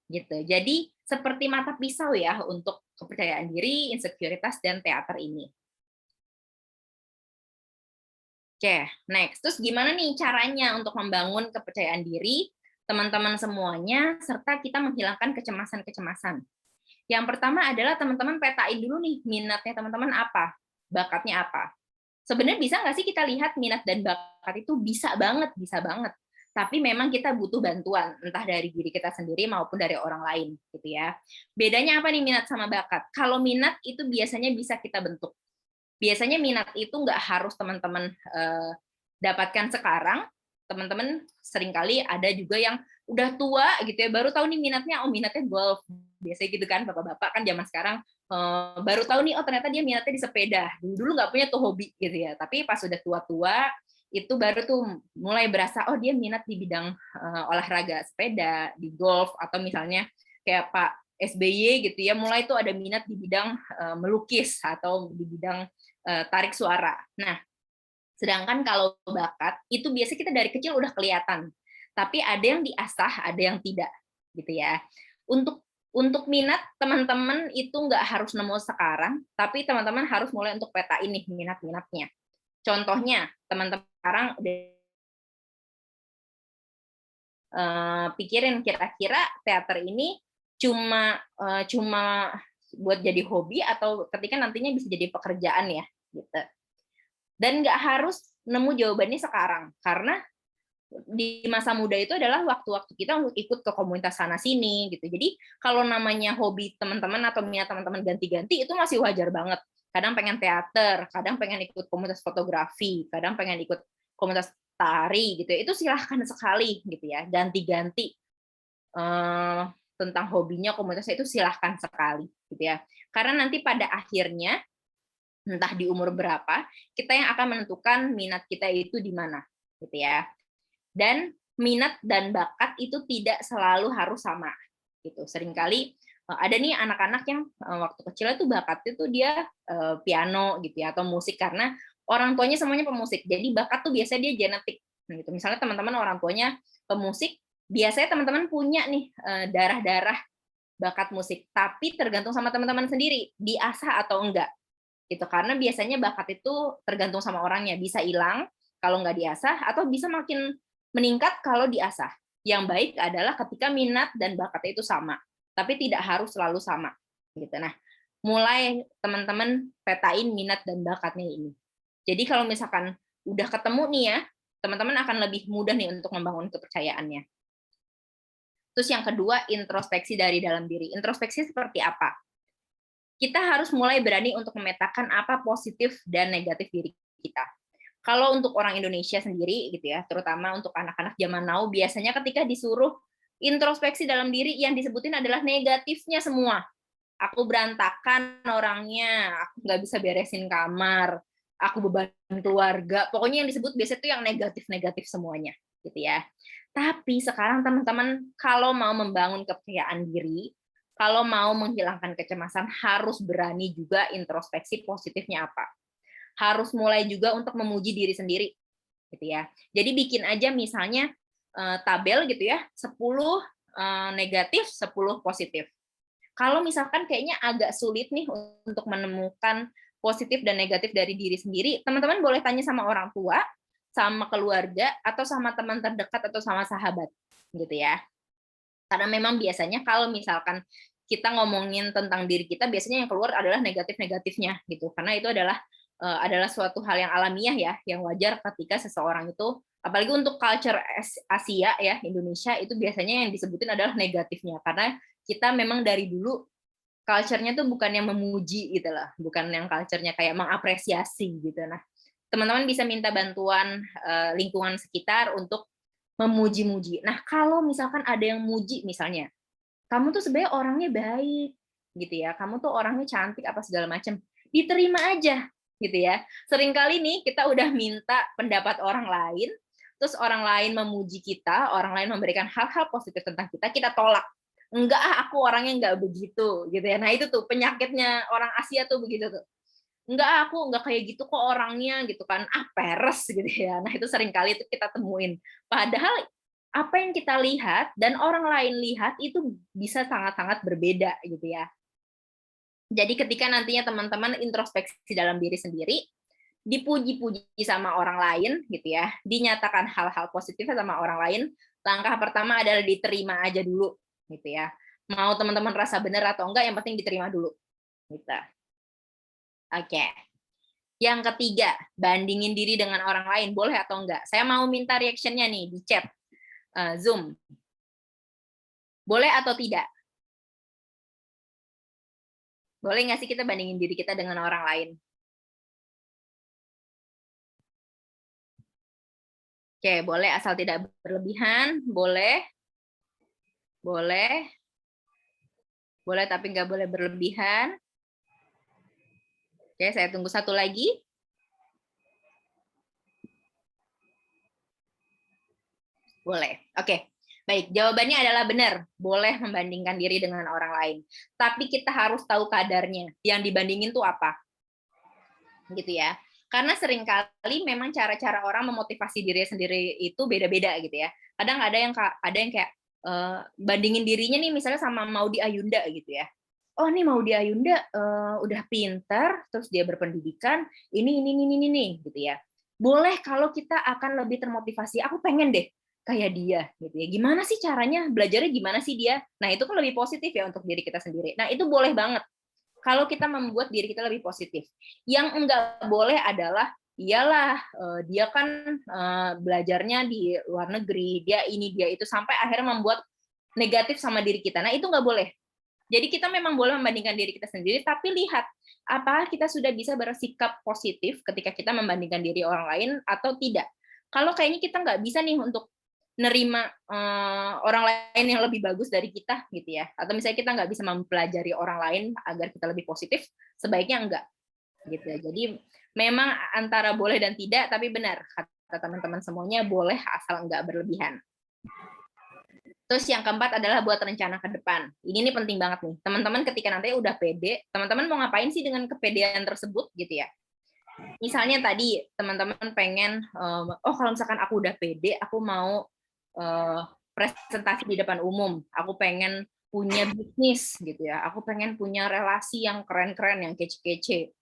gitu. Jadi seperti mata pisau ya untuk kepercayaan diri, insekuritas dan teater ini. Oke, next. Terus gimana nih caranya untuk membangun kepercayaan diri teman-teman semuanya serta kita menghilangkan kecemasan-kecemasan? Yang pertama adalah teman-teman petain dulu nih minatnya teman-teman apa, bakatnya apa. Sebenarnya bisa nggak sih kita lihat minat dan bakat itu bisa banget, bisa banget. Tapi memang kita butuh bantuan, entah dari diri kita sendiri maupun dari orang lain, gitu ya. Bedanya apa nih minat sama bakat? Kalau minat itu biasanya bisa kita bentuk. Biasanya minat itu nggak harus teman-teman dapatkan sekarang. Teman-teman seringkali ada juga yang udah tua gitu ya, baru tahu nih minatnya, oh minatnya golf. Biasanya gitu kan, bapak-bapak kan zaman sekarang baru tahu nih, oh ternyata dia minatnya di sepeda. Dulu nggak punya tuh hobi gitu ya, tapi pas udah tua-tua itu baru tuh mulai berasa, oh dia minat di bidang olahraga sepeda, di golf, atau misalnya kayak Pak SBY gitu ya, mulai tuh ada minat di bidang melukis atau di bidang tarik suara. Nah, sedangkan kalau bakat itu biasanya kita dari kecil udah kelihatan, tapi ada yang diasah, ada yang tidak, gitu ya. Untuk minat teman-teman itu nggak harus nemu sekarang, tapi teman-teman harus mulai untuk peta ini minat-minatnya. Contohnya, teman-teman sekarang pikirin kira-kira teater ini cuma buat jadi hobi atau ketika nantinya bisa jadi pekerjaan ya, gitu. Dan nggak harus nemu jawabannya sekarang, karena di masa muda itu adalah waktu-waktu kita untuk ikut ke komunitas sana sini gitu. Jadi kalau namanya hobi teman-teman atau minat teman-teman ganti-ganti itu masih wajar banget. Kadang pengen teater, kadang pengen ikut komunitas fotografi, kadang pengen ikut komunitas tari gitu. Itu silahkan sekali gitu ya, ganti-ganti tentang hobinya komunitasnya itu silahkan sekali gitu ya. Karena nanti pada akhirnya entah di umur berapa, kita yang akan menentukan minat kita itu di mana, gitu ya. Dan minat dan bakat itu tidak selalu harus sama, gitu. Seringkali ada nih anak-anak yang waktu kecil itu bakatnya tuh dia piano gitu ya, atau musik karena orang tuanya semuanya pemusik. Jadi bakat tuh biasanya dia genetik, gitu. Misalnya teman-teman orang tuanya pemusik, biasanya teman-teman punya nih darah-darah bakat musik, tapi tergantung sama teman-teman sendiri, diasah atau enggak gitu, karena biasanya bakat itu tergantung sama orangnya, bisa hilang kalau nggak diasah atau bisa makin meningkat kalau diasah. Yang baik adalah ketika minat dan bakatnya itu sama, tapi tidak harus selalu sama gitu. Nah, mulai teman-teman petain minat dan bakatnya ini. Jadi kalau misalkan udah ketemu nih ya, teman-teman akan lebih mudah nih untuk membangun kepercayaannya. Terus yang kedua, introspeksi dari dalam diri. Introspeksi seperti apa? Kita harus mulai berani untuk memetakan apa positif dan negatif diri kita. Kalau untuk orang Indonesia sendiri gitu ya, terutama untuk anak-anak zaman now, biasanya ketika disuruh introspeksi dalam diri yang disebutin adalah negatifnya semua. Aku berantakan orangnya, aku nggak bisa beresin kamar, aku beban keluarga, pokoknya yang disebut biasanya itu yang negatif-negatif semuanya, gitu ya. Tapi sekarang teman-teman kalau mau membangun kepercayaan diri, kalau mau menghilangkan kecemasan harus berani juga introspeksi positifnya apa. Harus mulai juga untuk memuji diri sendiri, gitu ya. Jadi bikin aja misalnya tabel gitu ya, 10 negatif, 10 positif. Kalau misalkan kayaknya agak sulit nih untuk menemukan positif dan negatif dari diri sendiri, teman-teman boleh tanya sama orang tua, sama keluarga, atau sama teman terdekat atau sama sahabat, gitu ya. Karena memang biasanya kalau misalkan kita ngomongin tentang diri kita, biasanya yang keluar adalah negatif-negatifnya gitu. Karena itu adalah suatu hal yang alamiah ya, yang wajar ketika seseorang itu, apalagi untuk culture Asia ya, Indonesia itu biasanya yang disebutin adalah negatifnya. Karena kita memang dari dulu culture-nya tuh bukan yang memuji gitu lah, bukan yang culture-nya kayak mengapresiasi gitu. Nah, teman-teman bisa minta bantuan lingkungan sekitar untuk memuji-muji. Nah, kalau misalkan ada yang muji misalnya, kamu tuh sebenarnya orangnya baik, gitu ya, kamu tuh orangnya cantik apa segala macam. diterima aja gitu ya. Seringkali nih kita udah minta pendapat orang lain, terus orang lain memuji kita, orang lain memberikan hal-hal positif tentang kita, kita tolak. Enggak, aku orangnya enggak begitu gitu ya. Nah, itu tuh penyakitnya orang Asia tuh begitu tuh. Enggak, aku enggak kayak gitu kok orangnya gitu kan. Ah, peres gitu ya. Nah, itu seringkali itu kita temuin. Padahal apa yang kita lihat dan orang lain lihat itu bisa sangat-sangat berbeda gitu ya. Jadi ketika nantinya teman-teman introspeksi dalam diri sendiri, dipuji-puji sama orang lain gitu ya, dinyatakan hal-hal positif sama orang lain, langkah pertama adalah diterima aja dulu gitu ya. Mau teman-teman rasa benar atau enggak, yang penting diterima dulu. Gitu. Oke. Yang ketiga, bandingin diri dengan orang lain, boleh atau enggak? Saya mau minta reaction-nya nih di chat Zoom. Boleh atau tidak? Boleh nggak sih kita bandingin diri kita dengan orang lain? Oke, boleh asal tidak berlebihan, boleh. Boleh. Boleh tapi nggak boleh berlebihan. Oke, saya tunggu satu lagi. Boleh. Oke. Baik, jawabannya adalah benar. Boleh membandingkan diri dengan orang lain. Tapi kita harus tahu kadarnya. Yang dibandingin tuh apa? Gitu ya. Karena seringkali memang cara-cara orang memotivasi diri sendiri itu beda-beda gitu ya. Kadang ada yang kayak bandingin dirinya nih misalnya sama Maudy Ayunda gitu ya. Oh nih Maudy Ayunda udah pintar, terus dia berpendidikan, ini gitu ya. Boleh kalau kita akan lebih termotivasi, aku pengen deh kayak dia gitu ya. Gimana sih caranya? Belajarnya gimana sih dia? Nah, itu kan lebih positif ya untuk diri kita sendiri. Nah, itu boleh banget kalau kita membuat diri kita lebih positif. Yang enggak boleh adalah iyalah dia kan belajarnya di luar negeri, dia ini dia itu sampai akhirnya membuat negatif sama diri kita. Nah, itu nggak boleh. Jadi kita memang boleh membandingkan diri kita sendiri, tapi lihat apakah kita sudah bisa bersikap positif ketika kita membandingkan diri orang lain atau tidak. Kalau kayaknya kita nggak bisa nih untuk nerima orang lain yang lebih bagus dari kita gitu ya, atau misalnya kita nggak bisa mempelajari orang lain agar kita lebih positif, sebaiknya enggak gitu ya. Jadi memang antara boleh dan tidak, tapi benar kata teman-teman semuanya boleh asal enggak berlebihan. Terus yang keempat adalah buat rencana ke depan. Ini nih penting banget nih. Teman-teman ketika nanti udah pede, teman-teman mau ngapain sih dengan kepedean tersebut gitu ya. Misalnya tadi teman-teman pengen, oh kalau misalkan aku udah pede, aku mau presentasi di depan umum, aku pengen punya bisnis gitu ya, aku pengen punya relasi yang keren-keren, yang kece-kece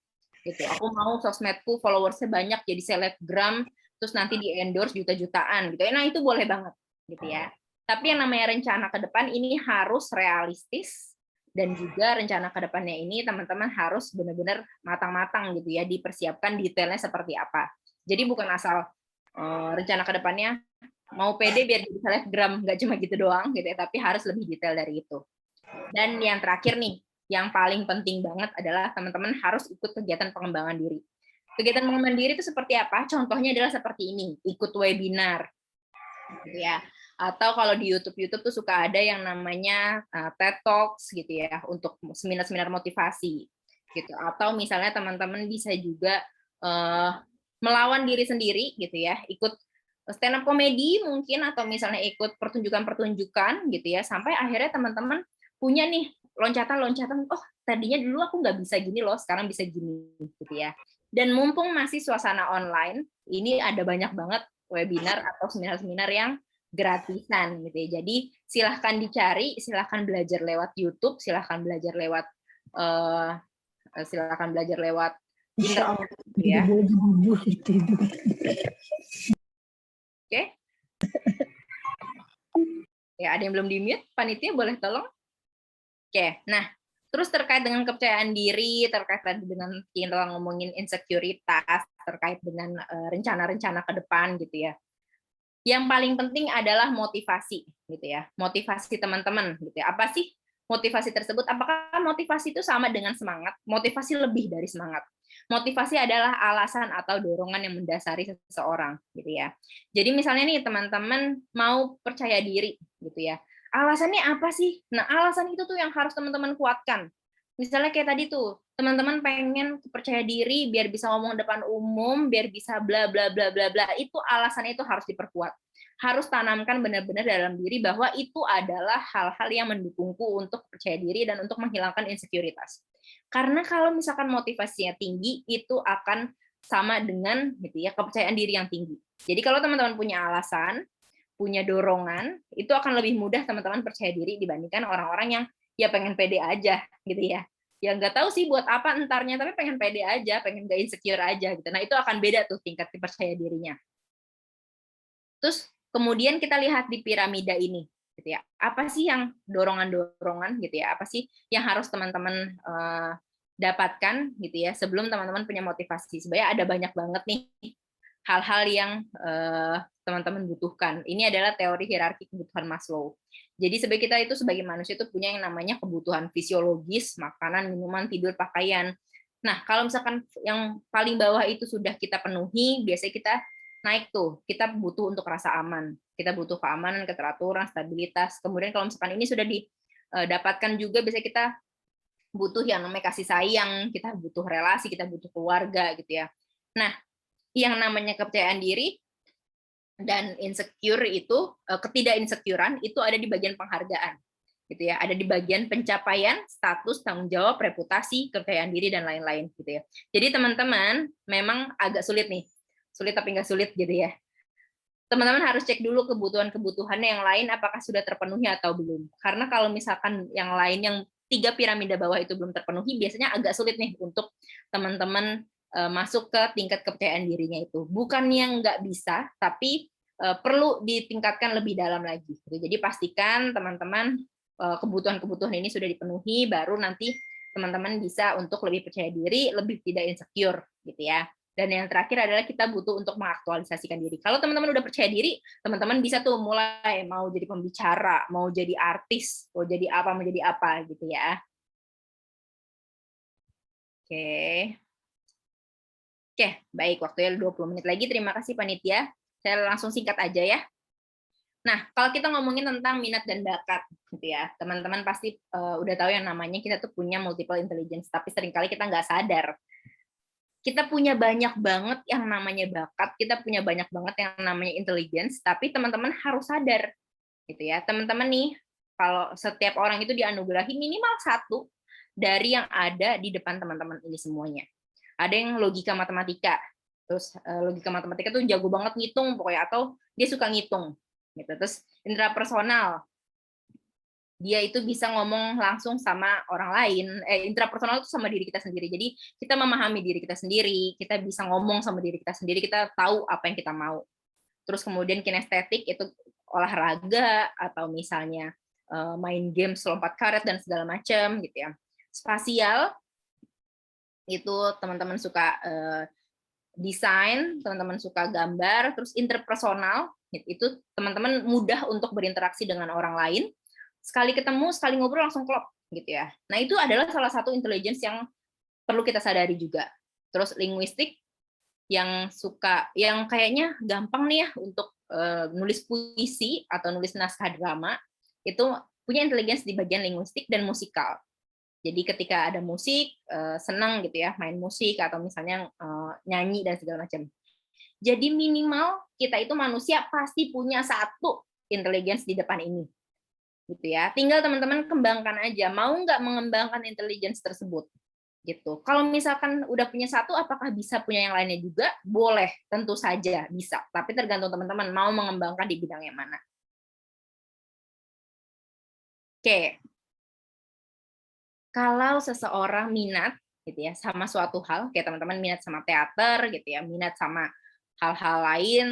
gitu. Aku mau sosmedku followersnya banyak, jadi selebgram, terus nanti di endorse juta-jutaan gitu. Nah itu boleh banget gitu ya. Tapi yang namanya rencana ke depan ini harus realistis, dan juga rencana ke depannya ini teman-teman harus benar-benar matang-matang gitu ya, dipersiapkan detailnya seperti apa. Jadi bukan asal rencana ke depannya mau pede biar jadi selebgram, nggak cuma gitu doang gitu ya, tapi harus lebih detail dari itu. Dan yang terakhir nih, yang paling penting banget adalah teman-teman harus ikut kegiatan pengembangan diri. Kegiatan pengembangan diri itu seperti apa? Contohnya adalah seperti ini, ikut webinar gitu ya. Atau kalau di YouTube tuh suka ada yang namanya TED Talks gitu ya, untuk seminar-seminar motivasi gitu. Atau misalnya teman-teman bisa juga melawan diri sendiri gitu ya, ikut stand up comedy mungkin, atau misalnya ikut pertunjukan-pertunjukan gitu ya, sampai akhirnya teman-teman punya nih loncatan-loncatan, oh tadinya dulu aku nggak bisa gini loh, sekarang bisa gini gitu ya. Dan mumpung masih suasana online, ini ada banyak banget webinar atau seminar-seminar yang gratisan gitu ya. Jadi silahkan dicari, silahkan belajar lewat YouTube, silahkan belajar lewat internet ya. Oke. Ya, ada yang belum di-mute? Panitia boleh tolong? Oke. Nah, terus terkait dengan kepercayaan diri, terkait dengan kita ngomongin insekuritas, terkait dengan rencana-rencana ke depan gitu ya. Yang paling penting adalah motivasi gitu ya. Motivasi teman-teman gitu ya. Apa sih motivasi tersebut? Apakah motivasi itu sama dengan semangat? Motivasi lebih dari semangat. Motivasi adalah alasan atau dorongan yang mendasari seseorang gitu ya. Jadi misalnya nih teman-teman mau percaya diri gitu ya. Alasannya apa sih? Nah, alasan itu tuh yang harus teman-teman kuatkan. Misalnya kayak tadi tuh, teman-teman pengen percaya diri biar bisa ngomong depan umum, biar bisa bla bla bla bla bla, itu alasannya itu harus diperkuat. Harus tanamkan benar-benar dalam diri bahwa itu adalah hal-hal yang mendukungku untuk percaya diri dan untuk menghilangkan insekuritas. Karena kalau misalkan motivasinya tinggi, itu akan sama dengan gitu ya, kepercayaan diri yang tinggi. Jadi kalau teman-teman punya alasan, punya dorongan, itu akan lebih mudah teman-teman percaya diri dibandingkan orang-orang yang ya pengen pede aja gitu ya. Ya nggak tahu sih buat apa entarnya, tapi pengen pede aja, pengen nggak insecure aja gitu. Nah itu akan beda tuh tingkat percaya dirinya. Terus kemudian kita lihat di piramida ini, gitu ya. Apa sih yang dorongan-dorongan gitu ya? Apa sih yang harus teman-teman dapatkan gitu ya sebelum teman-teman punya motivasi? Sebenarnya ada banyak banget nih hal-hal yang teman-teman butuhkan. Ini adalah teori hierarki kebutuhan Maslow. Jadi sebagai kita itu sebagai manusia itu punya yang namanya kebutuhan fisiologis, makanan, minuman, tidur, pakaian. Nah, kalau misalkan yang paling bawah itu sudah kita penuhi, biasanya kita naik tuh. Kita butuh untuk rasa aman. Kita butuh keamanan, keteraturan, stabilitas. Kemudian kalau misalkan ini sudah didapatkan juga, biasanya kita butuh yang namanya kasih sayang, kita butuh relasi, kita butuh keluarga gitu ya. Nah, yang namanya kepercayaan diri dan insecure itu ketidak-insecurean itu ada di bagian penghargaan gitu ya, ada di bagian pencapaian status, tanggung jawab, reputasi, kepercayaan diri dan lain-lain gitu ya. Jadi teman-teman memang agak sulit nih, sulit tapi nggak sulit gitu ya. Teman-teman harus cek dulu kebutuhan-kebutuhannya yang lain apakah sudah terpenuhi atau belum. Karena kalau misalkan yang lain yang 3 piramida bawah itu belum terpenuhi, biasanya agak sulit nih untuk teman-teman masuk ke tingkat kepercayaan dirinya itu. Bukan yang nggak bisa, tapi perlu ditingkatkan lebih dalam lagi. Jadi pastikan teman-teman kebutuhan-kebutuhan ini sudah dipenuhi, baru nanti teman-teman bisa untuk lebih percaya diri, lebih tidak insecure gitu ya. Dan yang terakhir adalah kita butuh untuk mengaktualisasikan diri. Kalau teman-teman udah percaya diri, teman-teman bisa tuh mulai mau jadi pembicara, mau jadi artis, mau jadi apa gitu ya. Oke. Oke, baik. Waktunya 20 menit lagi. Terima kasih panitia. Saya langsung singkat aja ya. Nah, kalau kita ngomongin tentang minat dan bakat, gitu ya, teman-teman pasti udah tahu yang namanya kita tuh punya multiple intelligence, tapi seringkali kita nggak sadar. Kita punya banyak banget yang namanya bakat, kita punya banyak banget yang namanya intelligence, tapi teman-teman harus sadar, gitu ya. Teman-teman nih, kalau setiap orang itu dianugerahi minimal 1 dari yang ada di depan teman-teman ini semuanya. Ada yang logika matematika, terus logika matematika tuh jago banget ngitung pokoknya, atau dia suka ngitung, gitu. Terus intrapersonal, dia itu bisa ngomong langsung sama orang lain, intrapersonal itu sama diri kita sendiri. Jadi kita memahami diri kita sendiri, kita bisa ngomong sama diri kita sendiri, kita tahu apa yang kita mau. Terus kemudian kinestetik itu olahraga atau misalnya main games lompat karet dan segala macam gitu ya. Spasial itu teman-teman suka desain, teman-teman suka gambar, terus interpersonal itu teman-teman mudah untuk berinteraksi dengan orang lain. Sekali ketemu, sekali ngobrol langsung klop gitu ya. Nah, itu adalah salah satu intelligence yang perlu kita sadari juga. Terus linguistik yang kayaknya gampang nih ya untuk nulis puisi atau nulis naskah drama, itu punya intelligence di bagian linguistik dan musikal. Jadi ketika ada musik, senang gitu ya, main musik atau misalnya nyanyi dan segala macam. Jadi minimal kita itu manusia pasti punya 1 intelligence di depan ini. Gitu ya. Tinggal teman-teman kembangkan aja, mau nggak mengembangkan intelligence tersebut. Gitu. Kalau misalkan udah punya 1, apakah bisa punya yang lainnya juga? Boleh, tentu saja bisa. Tapi tergantung teman-teman mau mengembangkan di bidang yang mana. Oke. Kalau seseorang minat gitu ya sama suatu hal, kayak teman-teman minat sama teater gitu ya, minat sama hal-hal lain,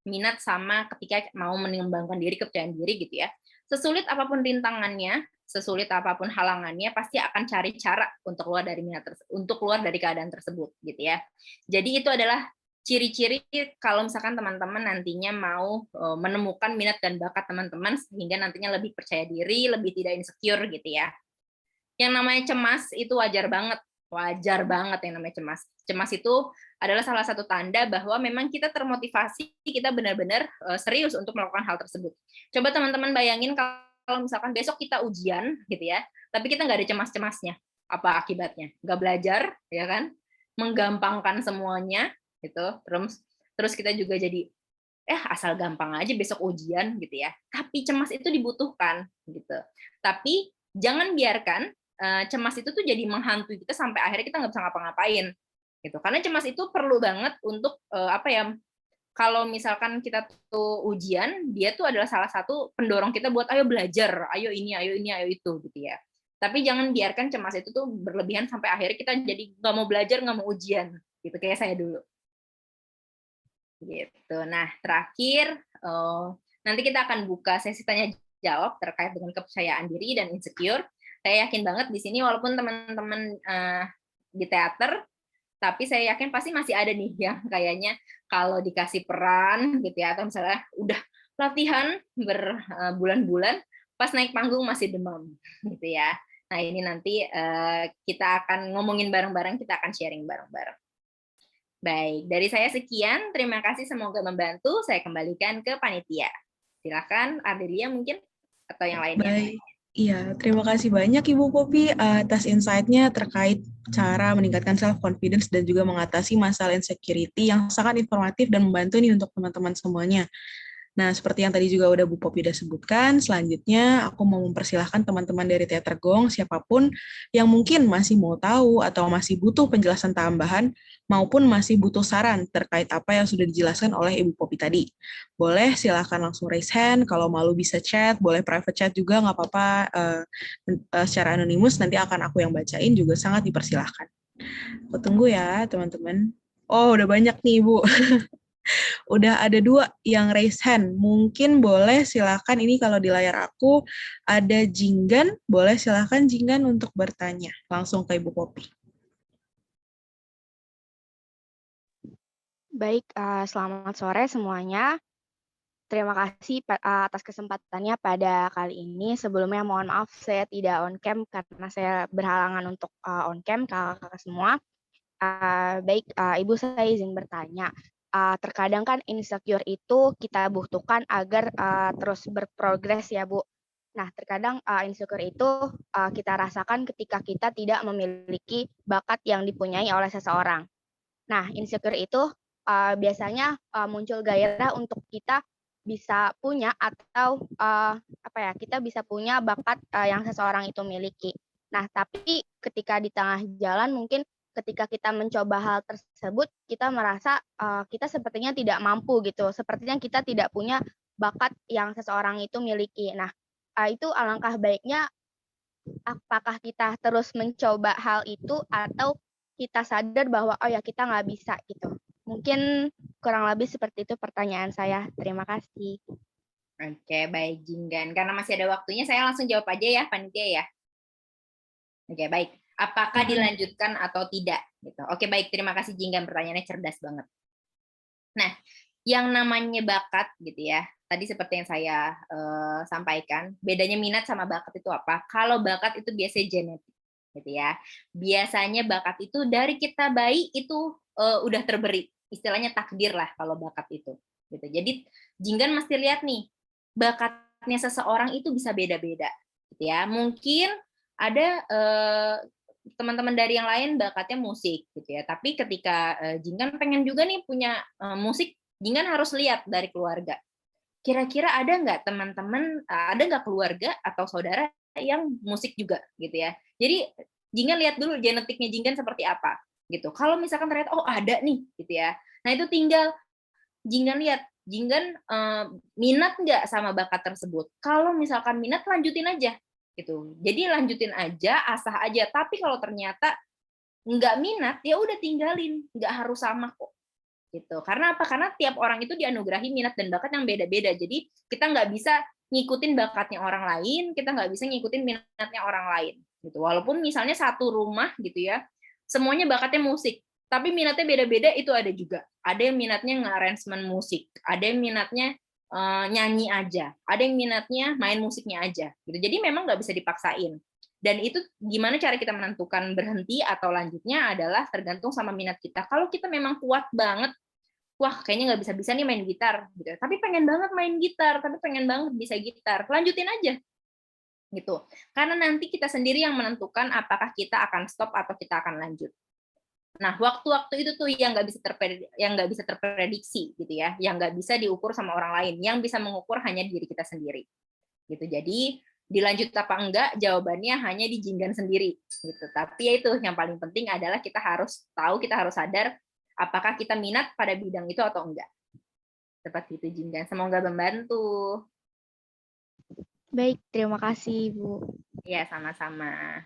minat sama ketika mau mengembangkan diri, kepercayaan diri gitu ya. Sesulit apapun rintangannya, sesulit apapun halangannya, pasti akan cari cara untuk keluar dari untuk keluar dari keadaan tersebut gitu ya. Jadi itu adalah ciri-ciri kalau misalkan teman-teman nantinya mau menemukan minat dan bakat teman-teman sehingga nantinya lebih percaya diri, lebih tidak insecure gitu ya. Yang namanya cemas itu wajar banget yang namanya cemas. Cemas itu adalah salah satu tanda bahwa memang kita termotivasi, kita benar-benar serius untuk melakukan hal tersebut. Coba teman-teman bayangin kalau misalkan besok kita ujian gitu ya, tapi kita nggak ada cemas-cemasnya. Apa akibatnya? Nggak belajar, ya kan? Menggampangkan semuanya, gitu. Terus kita juga jadi asal gampang aja besok ujian gitu ya. Tapi cemas itu dibutuhkan gitu. Tapi jangan biarkan cemas itu tuh jadi menghantui kita sampai akhirnya kita nggak bisa ngapa-ngapain gitu. Karena cemas itu perlu banget untuk kalau misalkan kita tuh ujian, dia tuh adalah salah satu pendorong kita buat ayo belajar, ayo ini, ayo itu gitu ya. Tapi jangan biarkan cemas itu tuh berlebihan sampai akhirnya kita jadi nggak mau belajar, nggak mau ujian gitu kayak saya dulu. Gitu. Nah, terakhir nanti kita akan buka sesi tanya jawab terkait dengan kepercayaan diri dan insecure. Saya yakin banget di sini walaupun teman-teman di teater, tapi saya yakin pasti masih ada nih yang kayaknya kalau dikasih peran gitu ya, atau misalnya udah latihan berbulan-bulan, pas naik panggung masih demam gitu ya. Nah, ini nanti kita akan ngomongin bareng-bareng, kita akan sharing bareng-bareng. Baik, dari saya sekian. Terima kasih, semoga membantu. Saya kembalikan ke panitia. Silakan Ardelia mungkin atau yang lainnya. Baik. Iya, terima kasih banyak Ibu Popi atas insight-nya terkait cara meningkatkan self-confidence dan juga mengatasi masalah insecurity yang sangat informatif dan membantu nih untuk teman-teman semuanya. Nah, seperti yang tadi juga udah Bu Popi udah sebutkan, selanjutnya aku mau mempersilahkan teman-teman dari Teater Gong, siapapun yang mungkin masih mau tahu atau masih butuh penjelasan tambahan, maupun masih butuh saran terkait apa yang sudah dijelaskan oleh Ibu Popi tadi. Boleh silahkan langsung raise hand, kalau malu bisa chat, boleh private chat juga, nggak apa-apa, secara anonimus, nanti akan aku yang bacain, juga sangat dipersilahkan. Aku tunggu ya, teman-teman. Oh, udah banyak nih, Ibu. Udah ada 2 yang raise hand. Mungkin boleh silakan, ini kalau di layar aku ada Jinggan, boleh silakan Jinggan untuk bertanya. Langsung ke Ibu Popi. Baik, selamat sore semuanya. Terima kasih atas kesempatannya pada kali ini. Sebelumnya mohon maaf saya tidak on cam karena saya berhalangan untuk on cam kakak-kakak semua. Baik, Ibu saya izin bertanya. Terkadang kan insecure itu kita butuhkan agar terus berprogres ya Bu. Nah, terkadang insecure itu kita rasakan ketika kita tidak memiliki bakat yang dipunyai oleh seseorang. Nah, insecure itu biasanya muncul gairah untuk kita bisa punya atau kita bisa punya bakat yang seseorang itu miliki. Nah, tapi ketika di tengah jalan mungkin ketika kita mencoba hal tersebut, kita merasa kita sepertinya tidak mampu gitu, sepertinya kita tidak punya bakat yang seseorang itu miliki. Nah, itu alangkah baiknya apakah kita terus mencoba hal itu atau kita sadar bahwa oh ya kita nggak bisa gitu. Mungkin kurang lebih seperti itu pertanyaan saya. Terima kasih. Oke, baik Jinggan. Karena masih ada waktunya, saya langsung jawab aja ya, panitia ya. Oke, baik. Apakah dilanjutkan atau tidak? Gitu. Oke, baik. Terima kasih Jinggan, pertanyaannya cerdas banget. Nah, yang namanya bakat gitu ya, tadi seperti yang saya sampaikan, bedanya minat sama bakat itu apa? Kalau bakat itu biasanya genetik, gitu ya. Biasanya bakat itu dari kita bayi itu udah terberi, istilahnya takdir lah kalau bakat itu. Gitu. Jadi Jinggan mesti lihat nih, bakatnya seseorang itu bisa beda-beda, gitu ya. Mungkin ada teman-teman dari yang lain bakatnya musik gitu ya, tapi ketika Jinggan pengen juga nih punya musik, Jinggan harus lihat dari keluarga. Kira-kira ada nggak teman-teman, ada nggak keluarga atau saudara yang musik juga gitu ya. Jadi Jinggan lihat dulu genetiknya Jinggan seperti apa gitu. Kalau misalkan ternyata oh ada nih gitu ya. Nah itu tinggal Jinggan lihat, Jinggan minat nggak sama bakat tersebut. Kalau misalkan minat, lanjutin aja gitu. Jadi lanjutin aja, asah aja. Tapi kalau ternyata nggak minat, ya udah tinggalin, nggak harus sama kok. Gitu. Karena apa? Karena tiap orang itu dianugerahi minat dan bakat yang beda-beda. Jadi kita nggak bisa ngikutin bakatnya orang lain, kita nggak bisa ngikutin minatnya orang lain. Gitu. Walaupun misalnya satu rumah gitu ya, semuanya bakatnya musik, tapi minatnya beda-beda, itu ada juga. Ada yang minatnya nge-arrangement musik, ada yang minatnya nyanyi aja, ada yang minatnya main musiknya aja. Gitu. Jadi memang nggak bisa dipaksain. Dan itu gimana cara kita menentukan berhenti atau lanjutnya adalah tergantung sama minat kita. Kalau kita memang kuat banget, wah kayaknya nggak bisa-bisa nih main gitar, gitu. Tapi pengen banget main gitar, tapi pengen banget bisa gitar, lanjutin aja. gitu. Karena nanti kita sendiri yang menentukan apakah kita akan stop atau kita akan lanjut. Nah, waktu-waktu itu tuh yang nggak bisa terprediksi gitu ya, yang nggak bisa diukur sama orang lain, yang bisa mengukur hanya diri kita sendiri. Gitu. Jadi dilanjut apa enggak, jawabannya hanya di Jinggan sendiri gitu. Tapi ya itu yang paling penting adalah kita harus tahu, kita harus sadar apakah kita minat pada bidang itu atau enggak. Seperti itu Jinggan. Semoga membantu. Baik, terima kasih Bu. Ya, sama-sama.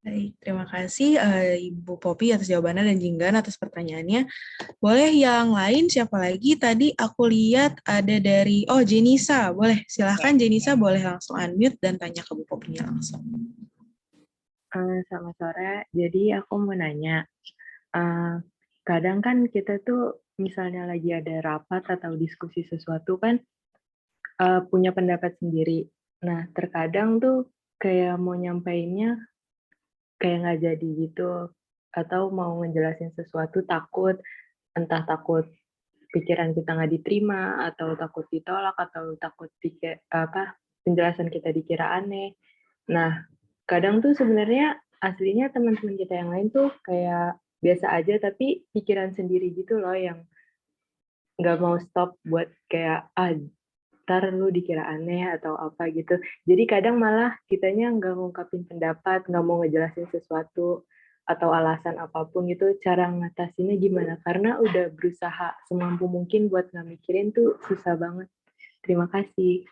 Baik, terima kasih Ibu Popi atas jawabannya dan Jinggan atas pertanyaannya. Boleh yang lain, siapa lagi? Tadi aku lihat ada dari, Jenisa. Boleh, silahkan Jenisa boleh langsung unmute dan tanya ke Bu Popinya langsung. Selamat sore, jadi aku mau nanya, kadang kan kita tuh misalnya lagi ada rapat atau diskusi sesuatu kan punya pendapat sendiri. Nah, terkadang tuh kayak mau nyampainnya kayak nggak jadi gitu, atau mau ngejelasin sesuatu takut, entah takut pikiran kita nggak diterima, atau takut ditolak, atau takut penjelasan kita dikira aneh. Nah, kadang tuh sebenarnya aslinya teman-teman kita yang lain tuh kayak biasa aja, tapi pikiran sendiri gitu loh yang nggak mau stop buat kayak, ntar lu dikira aneh atau apa gitu. Jadi kadang malah kitanya nggak ngungkapin pendapat, nggak mau ngejelasin sesuatu, atau alasan apapun gitu, cara ngatasinnya gimana. Karena udah berusaha semampu mungkin buat nggak mikirin tuh susah banget. Terima kasih.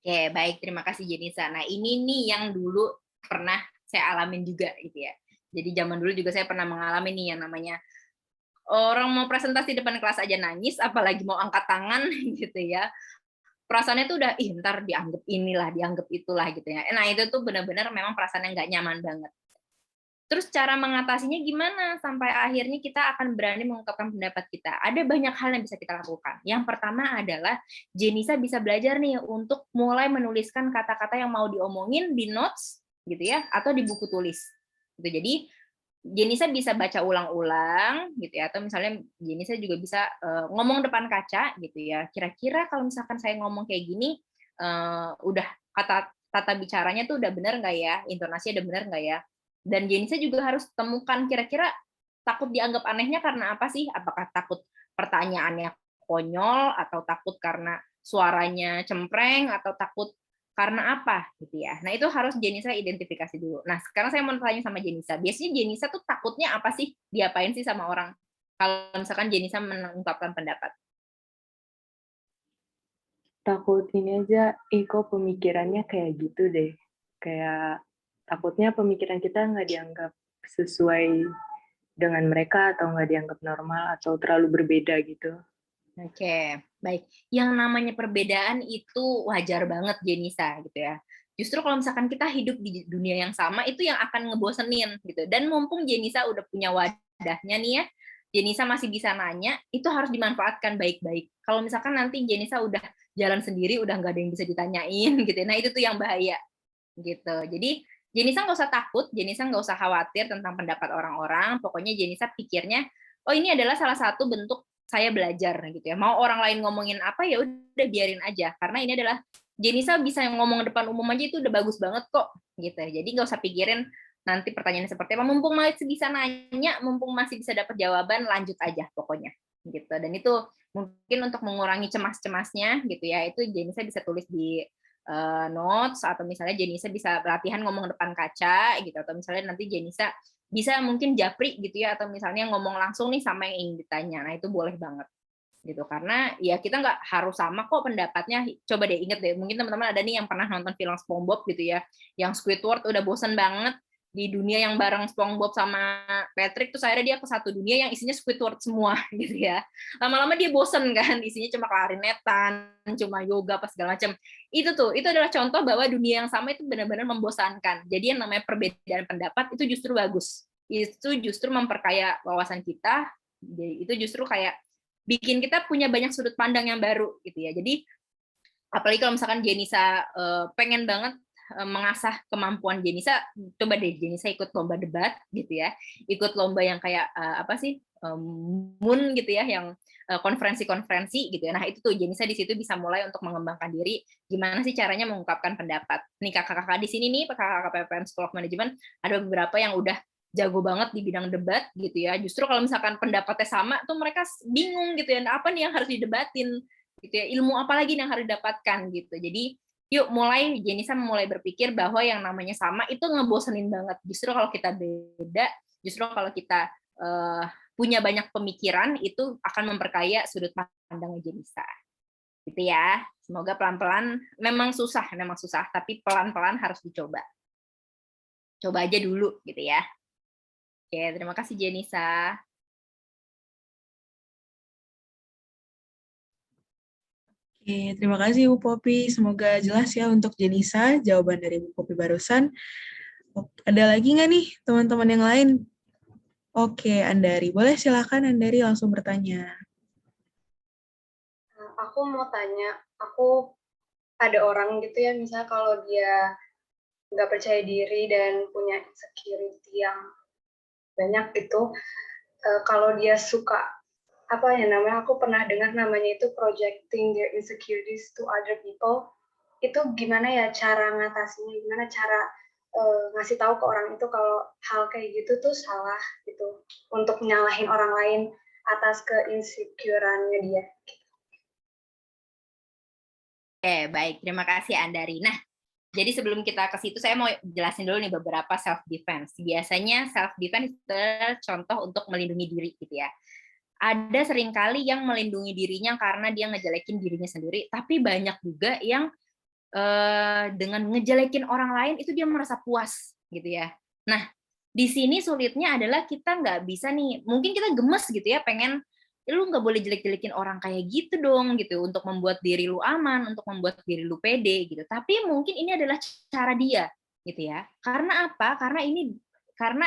Oke, baik. Terima kasih Jenisa. Nah, ini nih yang dulu pernah saya alamin juga gitu ya. Jadi zaman dulu juga saya pernah mengalami nih yang namanya orang mau presentasi depan kelas aja nangis, apalagi mau angkat tangan gitu ya. Perasaannya tuh udah, ntar dianggap inilah, dianggap itulah gitu ya. Nah, itu tuh benar-benar memang perasaan yang nggak nyaman banget. Terus cara mengatasinya gimana sampai akhirnya kita akan berani mengungkapkan pendapat kita? Ada banyak hal yang bisa kita lakukan. Yang pertama adalah Jenisa bisa belajar nih untuk mulai menuliskan kata-kata yang mau diomongin di notes gitu ya, atau di buku tulis. Gitu. Jadi Jenisa bisa baca ulang-ulang gitu ya, atau misalnya Jenisa juga bisa ngomong depan kaca gitu ya. Kira-kira kalau misalkan saya ngomong kayak gini, udah tata bicaranya tuh udah benar nggak ya, intonasinya udah benar nggak ya. Dan Jenisa juga harus temukan kira-kira takut dianggap anehnya karena apa sih? Apakah takut pertanyaannya konyol, atau takut karena suaranya cempreng, atau takut karena apa gitu ya. Nah, itu harus Jenisa identifikasi dulu. Nah, sekarang saya mau tanya sama Jenisa. Biasanya Jenisa tuh takutnya apa sih? Diapain sih sama orang? Kalau misalkan Jenisa mengungkapkan pendapat. Takut ini aja, kok pemikirannya kayak gitu deh. Kayak takutnya pemikiran kita nggak dianggap sesuai dengan mereka, atau nggak dianggap normal, atau terlalu berbeda gitu. Oke, baik. Yang namanya perbedaan itu wajar banget, Jenisa, gitu ya. Justru kalau misalkan kita hidup di dunia yang sama, itu yang akan ngebosenin, gitu. Dan mumpung Jenisa udah punya wadahnya nih ya, Jenisa masih bisa nanya, itu harus dimanfaatkan baik-baik. Kalau misalkan nanti Jenisa udah jalan sendiri, udah nggak ada yang bisa ditanyain, gitu. Nah, itu tuh yang bahaya, gitu. Jadi, Jenisa nggak usah takut, Jenisa nggak usah khawatir tentang pendapat orang-orang. Pokoknya Jenisa pikirnya, oh ini adalah salah satu bentuk saya belajar gitu ya. Mau orang lain ngomongin apa ya udah biarin aja. Karena ini adalah Jenisa bisa ngomong depan umum aja itu udah bagus banget kok gitu. Jadi nggak usah pikirin nanti pertanyaannya seperti apa. Mumpung masih bisa nanya, mumpung masih bisa dapat jawaban, lanjut aja pokoknya gitu. Dan itu mungkin untuk mengurangi cemas-cemasnya gitu ya. Itu Jenisa bisa tulis di notes, atau misalnya Jenisa bisa latihan ngomong depan kaca gitu, atau misalnya nanti Jenisa bisa mungkin japri gitu ya, atau misalnya ngomong langsung nih sama yang ingin ditanya. Nah, itu boleh banget gitu, karena ya kita nggak harus sama kok pendapatnya. Coba deh inget deh, mungkin teman-teman ada nih yang pernah nonton film SpongeBob gitu ya, yang Squidward udah bosen banget di dunia yang bareng SpongeBob sama Patrick, terus akhirnya dia ke satu dunia yang isinya Squidward semua gitu ya. Lama-lama dia bosen kan, isinya cuma klarinetan, cuma yoga apa segala macam. Itu adalah contoh bahwa dunia yang sama itu benar-benar membosankan. Jadi yang namanya perbedaan pendapat itu justru bagus. Itu justru memperkaya wawasan kita. Itu justru kayak bikin kita punya banyak sudut pandang yang baru gitu ya. Jadi apalagi kalau misalkan Jenisa pengen banget mengasah kemampuan Jenisa, coba deh Jenisa ikut lomba debat gitu ya, ikut lomba yang kayak MUN gitu ya, yang konferensi-konferensi gitu ya. Nah itu tuh Jenisa di situ bisa mulai untuk mengembangkan diri, gimana sih caranya mengungkapkan pendapat. Nih kakak-kakak di sini nih, kakak-kakak PPN School of Management, ada beberapa yang udah jago banget di bidang debat gitu ya. Justru kalau misalkan pendapatnya sama tuh mereka bingung gitu ya, apa nih yang harus didebatin gitu ya, ilmu apa lagi yang harus didapatkan gitu. Jadi yuk mulai Jenisa mulai berpikir bahwa yang namanya sama itu ngebosenin banget. Justru kalau kita beda, justru kalau kita punya banyak pemikiran itu akan memperkaya sudut pandang Jenisa. Gitu ya. Semoga pelan-pelan, memang susah, tapi pelan-pelan harus dicoba. Coba aja dulu gitu ya. Oke, terima kasih Jenisa. Oke, terima kasih Bu Popi. Semoga jelas ya untuk Jenisa jawaban dari Bu Popi barusan. Ada lagi nggak nih teman-teman yang lain? Oke, Andari. Boleh silakan Andari langsung bertanya. Aku mau tanya, aku ada orang gitu ya, misalnya kalau dia nggak percaya diri dan punya insecurity yang banyak itu, kalau dia suka apa ya namanya, aku pernah dengar namanya itu projecting their insecurities to other people. Itu gimana ya cara ngatasinya, gimana cara ngasih tahu ke orang itu kalau hal kayak gitu tuh salah gitu, untuk nyalahin orang lain atas keinsecureannya dia. Oke, baik. Terima kasih Andari. Nah, jadi sebelum kita ke situ, saya mau jelasin dulu nih beberapa self-defense. Biasanya self-defense itu contoh untuk melindungi diri gitu ya. Ada seringkali yang melindungi dirinya karena dia ngejelekin dirinya sendiri, tapi banyak juga yang dengan ngejelekin orang lain itu dia merasa puas gitu ya. Nah, di sini sulitnya adalah kita nggak bisa nih, mungkin kita gemes gitu ya, pengen lu nggak boleh jelek-jelekin orang kayak gitu dong gitu, untuk membuat diri lu aman, untuk membuat diri lu pede gitu. Tapi mungkin ini adalah cara dia gitu ya. Karena apa? Karena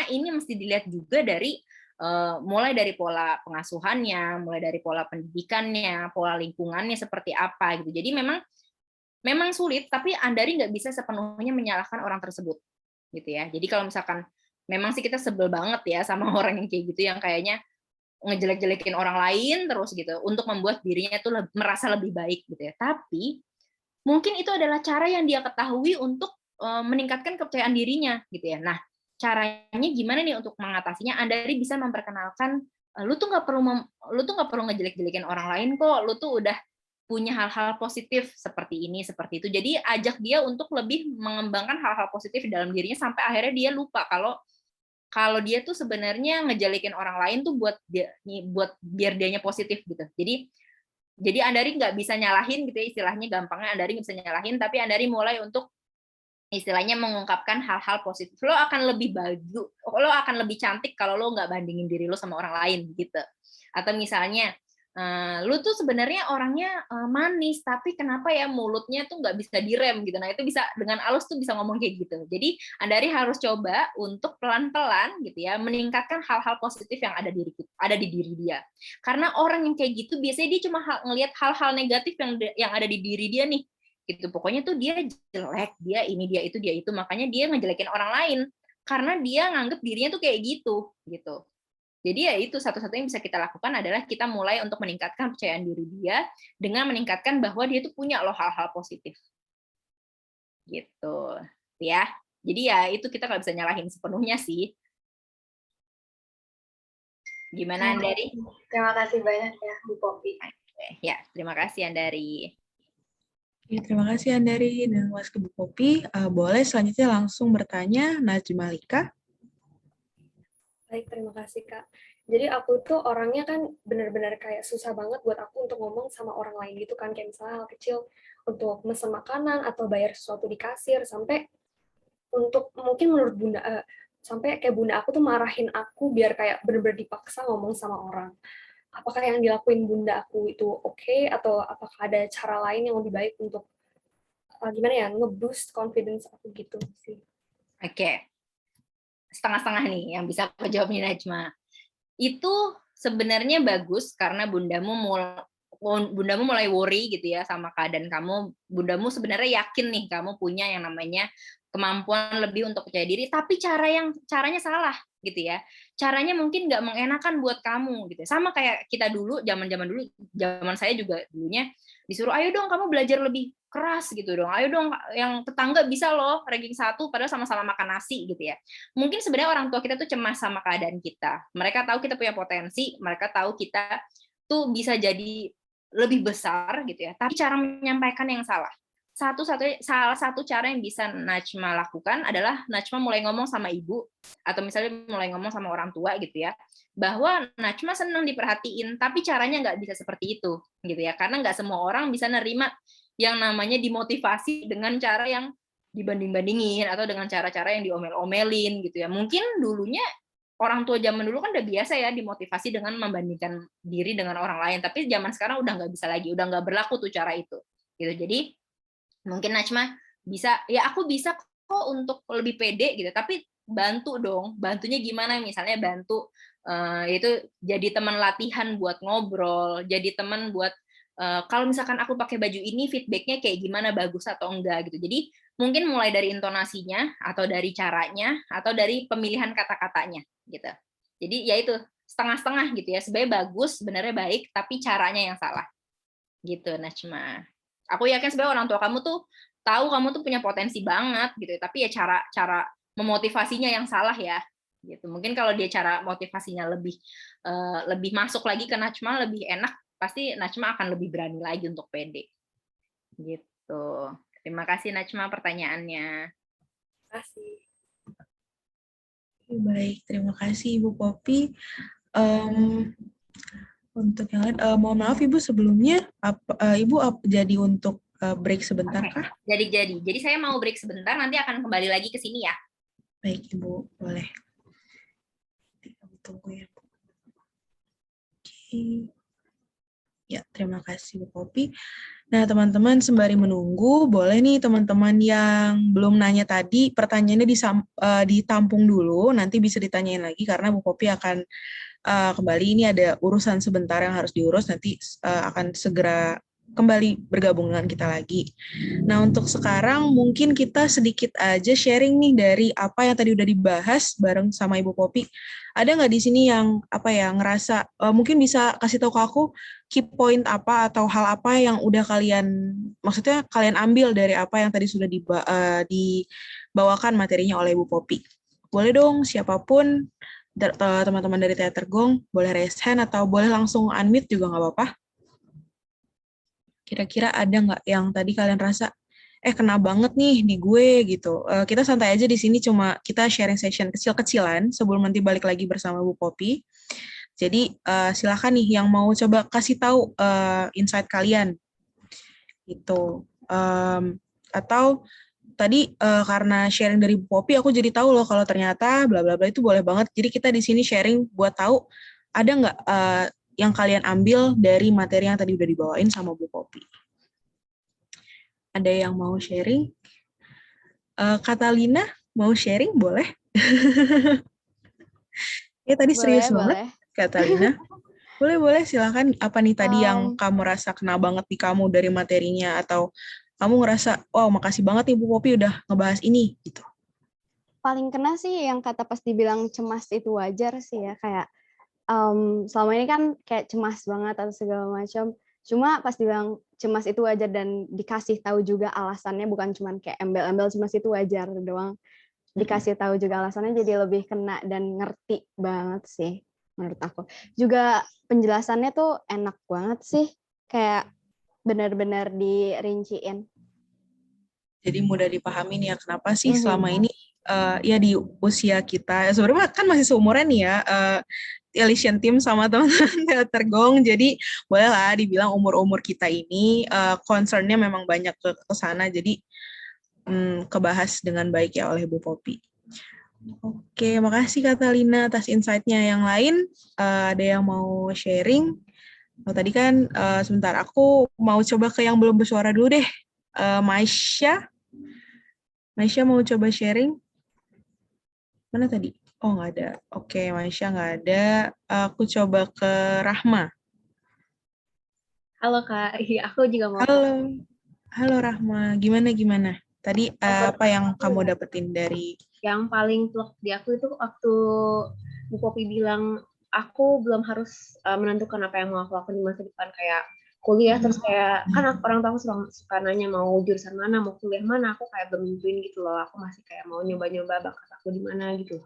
ini mesti dilihat juga dari mulai dari pola pengasuhannya, mulai dari pola pendidikannya, pola lingkungannya seperti apa gitu. Jadi memang sulit, tapi Andari nggak bisa sepenuhnya menyalahkan orang tersebut gitu ya. Jadi kalau misalkan memang sih kita sebel banget ya sama orang yang kayak gitu, yang kayaknya ngejelek-jelekin orang lain terus gitu untuk membuat dirinya itu merasa lebih baik gitu ya. Tapi mungkin itu adalah cara yang dia ketahui untuk meningkatkan kepercayaan dirinya gitu ya. Nah, caranya gimana nih untuk mengatasinya? Andari bisa memperkenalkan lu tuh nggak perlu ngejelek-jelekin orang lain kok. Lu tuh udah punya hal-hal positif seperti ini, seperti itu. Jadi ajak dia untuk lebih mengembangkan hal-hal positif di dalam dirinya sampai akhirnya dia lupa kalau dia tuh sebenarnya ngejelekin orang lain tuh buat biar dianya positif gitu. Jadi Andari nggak bisa nyalahin gitu ya, istilahnya gampangnya Andari nggak bisa nyalahin, tapi Andari mulai untuk istilahnya mengungkapkan hal-hal positif. Lo akan lebih cantik kalau lo nggak bandingin diri lo sama orang lain gitu. Atau misalnya lu tuh sebenarnya orangnya manis, tapi kenapa ya mulutnya tuh nggak bisa direm gitu. Nah itu bisa dengan halus tuh bisa ngomong kayak gitu. Jadi Andari harus coba untuk pelan-pelan gitu ya meningkatkan hal-hal positif yang ada di diri dia. Karena orang yang kayak gitu biasanya dia cuma ngelihat hal-hal negatif yang ada di diri dia nih. Gitu. Pokoknya tuh dia jelek, dia ini, dia itu, makanya dia ngejelekin orang lain karena dia nganggep dirinya tuh kayak gitu. Jadi ya itu satu-satunya yang bisa kita lakukan adalah kita mulai untuk meningkatkan kepercayaan diri dia dengan meningkatkan bahwa dia tuh punya loh hal-hal positif. Gitu. Ya. Jadi ya itu kita nggak bisa nyalahin sepenuhnya sih. Gimana Andari? Terima kasih banyak ya Bu Popi. Ya, terima kasih Andari. Ya, terima kasih Andari dan Mas Bu Popi. Boleh selanjutnya langsung bertanya Najma Lika. Baik, terima kasih Kak. Jadi aku tuh orangnya kan benar-benar kayak susah banget buat aku untuk ngomong sama orang lain gitu kan, kayak misalnya hal kecil untuk mesen makanan atau bayar sesuatu di kasir, sampai untuk mungkin menurut Bunda, sampai kayak Bunda aku tuh marahin aku biar kayak benar-benar dipaksa ngomong sama orang. Apakah yang dilakuin Bunda aku itu oke, atau apakah ada cara lain yang lebih baik untuk gimana ya, nge-boost confidence aku gitu sih. Oke. Setengah-setengah nih yang bisa aku jawab nih Najma. Itu sebenarnya bagus karena bundamu bundamu mulai worry gitu ya sama keadaan kamu, bundamu sebenarnya yakin nih kamu punya yang namanya kemampuan lebih untuk percaya diri, tapi caranya salah gitu ya. Caranya mungkin nggak mengenakan buat kamu gitu. Sama kayak kita dulu, zaman saya juga dulunya disuruh, ayo dong kamu belajar lebih keras gitu dong. Ayo dong, yang tetangga bisa loh ranking 1 padahal sama-sama makan nasi gitu ya. Mungkin sebenarnya orang tua kita tuh cemas sama keadaan kita. Mereka tahu kita punya potensi, mereka tahu kita tuh bisa jadi lebih besar gitu ya, tapi cara menyampaikan yang salah. Salah satu cara yang bisa Najma lakukan adalah Najma mulai ngomong sama ibu atau misalnya mulai ngomong sama orang tua gitu ya, bahwa Najma senang diperhatiin, tapi caranya nggak bisa seperti itu gitu ya, karena nggak semua orang bisa nerima yang namanya dimotivasi dengan cara yang dibanding-bandingin atau dengan cara-cara yang diomel-omelin gitu ya. Mungkin dulunya orang tua zaman dulu kan udah biasa ya dimotivasi dengan membandingkan diri dengan orang lain, tapi zaman sekarang udah nggak bisa lagi, udah nggak berlaku tuh cara itu gitu. Jadi mungkin Najma bisa, ya aku bisa kok untuk lebih pede gitu, tapi bantu dong, bantunya gimana, misalnya bantu itu jadi teman latihan buat ngobrol, jadi teman buat kalau misalkan aku pakai baju ini feedbacknya kayak gimana, bagus atau enggak gitu. Jadi mungkin mulai dari intonasinya atau dari caranya atau dari pemilihan kata-katanya gitu. Jadi ya itu setengah-setengah gitu ya, sebenarnya bagus, sebenarnya baik, tapi caranya yang salah gitu Najma. Aku yakin sebenarnya orang tua kamu tuh tahu kamu tuh punya potensi banget gitu, tapi ya cara memotivasinya yang salah ya gitu. Mungkin kalau dia cara motivasinya lebih masuk lagi ke Najma, lebih enak, pasti Najma akan lebih berani lagi untuk pede gitu. Terima kasih Najma pertanyaannya. Terima kasih. Baik, terima kasih Ibu Poppy. Untuk yang lain, mohon maaf Ibu sebelumnya, Ibu jadi untuk break sebentar kah? Jadi saya mau break sebentar, nanti akan kembali lagi ke sini ya. Baik Ibu, boleh. Tunggu ya. Oke. Ya, terima kasih Bu Poppy. Nah, teman-teman sembari menunggu, boleh nih teman-teman yang belum nanya tadi, pertanyaannya ditampung dulu, nanti bisa ditanyain lagi karena Bu Poppy akan kembali. Ini ada urusan sebentar yang harus diurus, nanti akan segera kembali bergabung dengan kita lagi. Nah, untuk sekarang mungkin kita sedikit aja sharing nih dari apa yang tadi udah dibahas bareng sama Ibu Poppy. Ada nggak di sini yang ngerasa mungkin bisa kasih tahu ke aku key point apa atau hal apa yang udah maksudnya kalian ambil dari apa yang tadi sudah dibawakan materinya oleh Ibu Poppy. Boleh dong siapapun, teman-teman dari Teater Gong, boleh raise hand atau boleh langsung unmute juga nggak apa-apa. Kira-kira ada nggak yang tadi kalian rasa, kena banget nih di gue gitu. Kita santai aja di sini, cuma kita sharing session kecil-kecilan sebelum nanti balik lagi bersama Bu Poppy. Jadi silakan nih yang mau coba kasih tahu insight kalian gitu. Atau tadi karena sharing dari Bu Poppy aku jadi tahu loh kalau ternyata bla bla bla itu boleh banget. Jadi kita di sini sharing buat tahu ada nggak yang kalian ambil dari materi yang tadi udah dibawain sama Bu Poppy. Ada yang mau sharing? Catalina mau sharing boleh? Ya tadi serius banget Catalina. Boleh silakan. Apa nih tadi yang kamu rasa kena banget di kamu dari materinya, atau kamu ngerasa, wow makasih banget nih Bu Poppy udah ngebahas ini gitu. Paling kena sih yang kata pas dibilang cemas itu wajar sih ya, kayak selama ini kan kayak cemas banget atau segala macam. Cuma pas dibilang cemas itu wajar dan dikasih tahu juga alasannya, bukan cuma kayak embel-embel cemas itu wajar doang. Dikasih tahu juga alasannya, jadi lebih kena dan ngerti banget sih menurut aku. Juga penjelasannya tuh enak banget sih, kayak benar-benar dirinciin. Jadi mudah dipahamin ya kenapa sih selama ini ya di usia kita, sebenarnya kan masih seumuran nih ya, Elysian Team sama teman-teman Teater Gong, jadi bolehlah dibilang umur-umur kita ini concern-nya memang banyak ke sana, jadi kebahas dengan baik ya oleh Bu Poppy. Oke, makasih Catalina atas insight-nya. Yang lain, ada yang mau sharing? Tadi kan sebentar, aku mau coba ke yang belum bersuara dulu deh. Maisha mau coba sharing? Mana tadi? Oh, nggak ada. Oke, Maisha nggak ada. Aku coba ke Rahma. Halo Kak, iya aku juga mau. Halo, halo Rahma. Gimana? Tadi apa yang kamu dapetin dari? Yang paling plek di aku itu waktu Bu Popi bilang aku belum harus menentukan apa yang mau aku lakukan di masa depan, kayak kuliah, terus kayak kan orang tua aku suka nanya mau jurusan mana, mau kuliah mana, aku kayak belum nentuin gitu loh, aku masih kayak mau nyoba-nyoba bakat aku di mana gitu.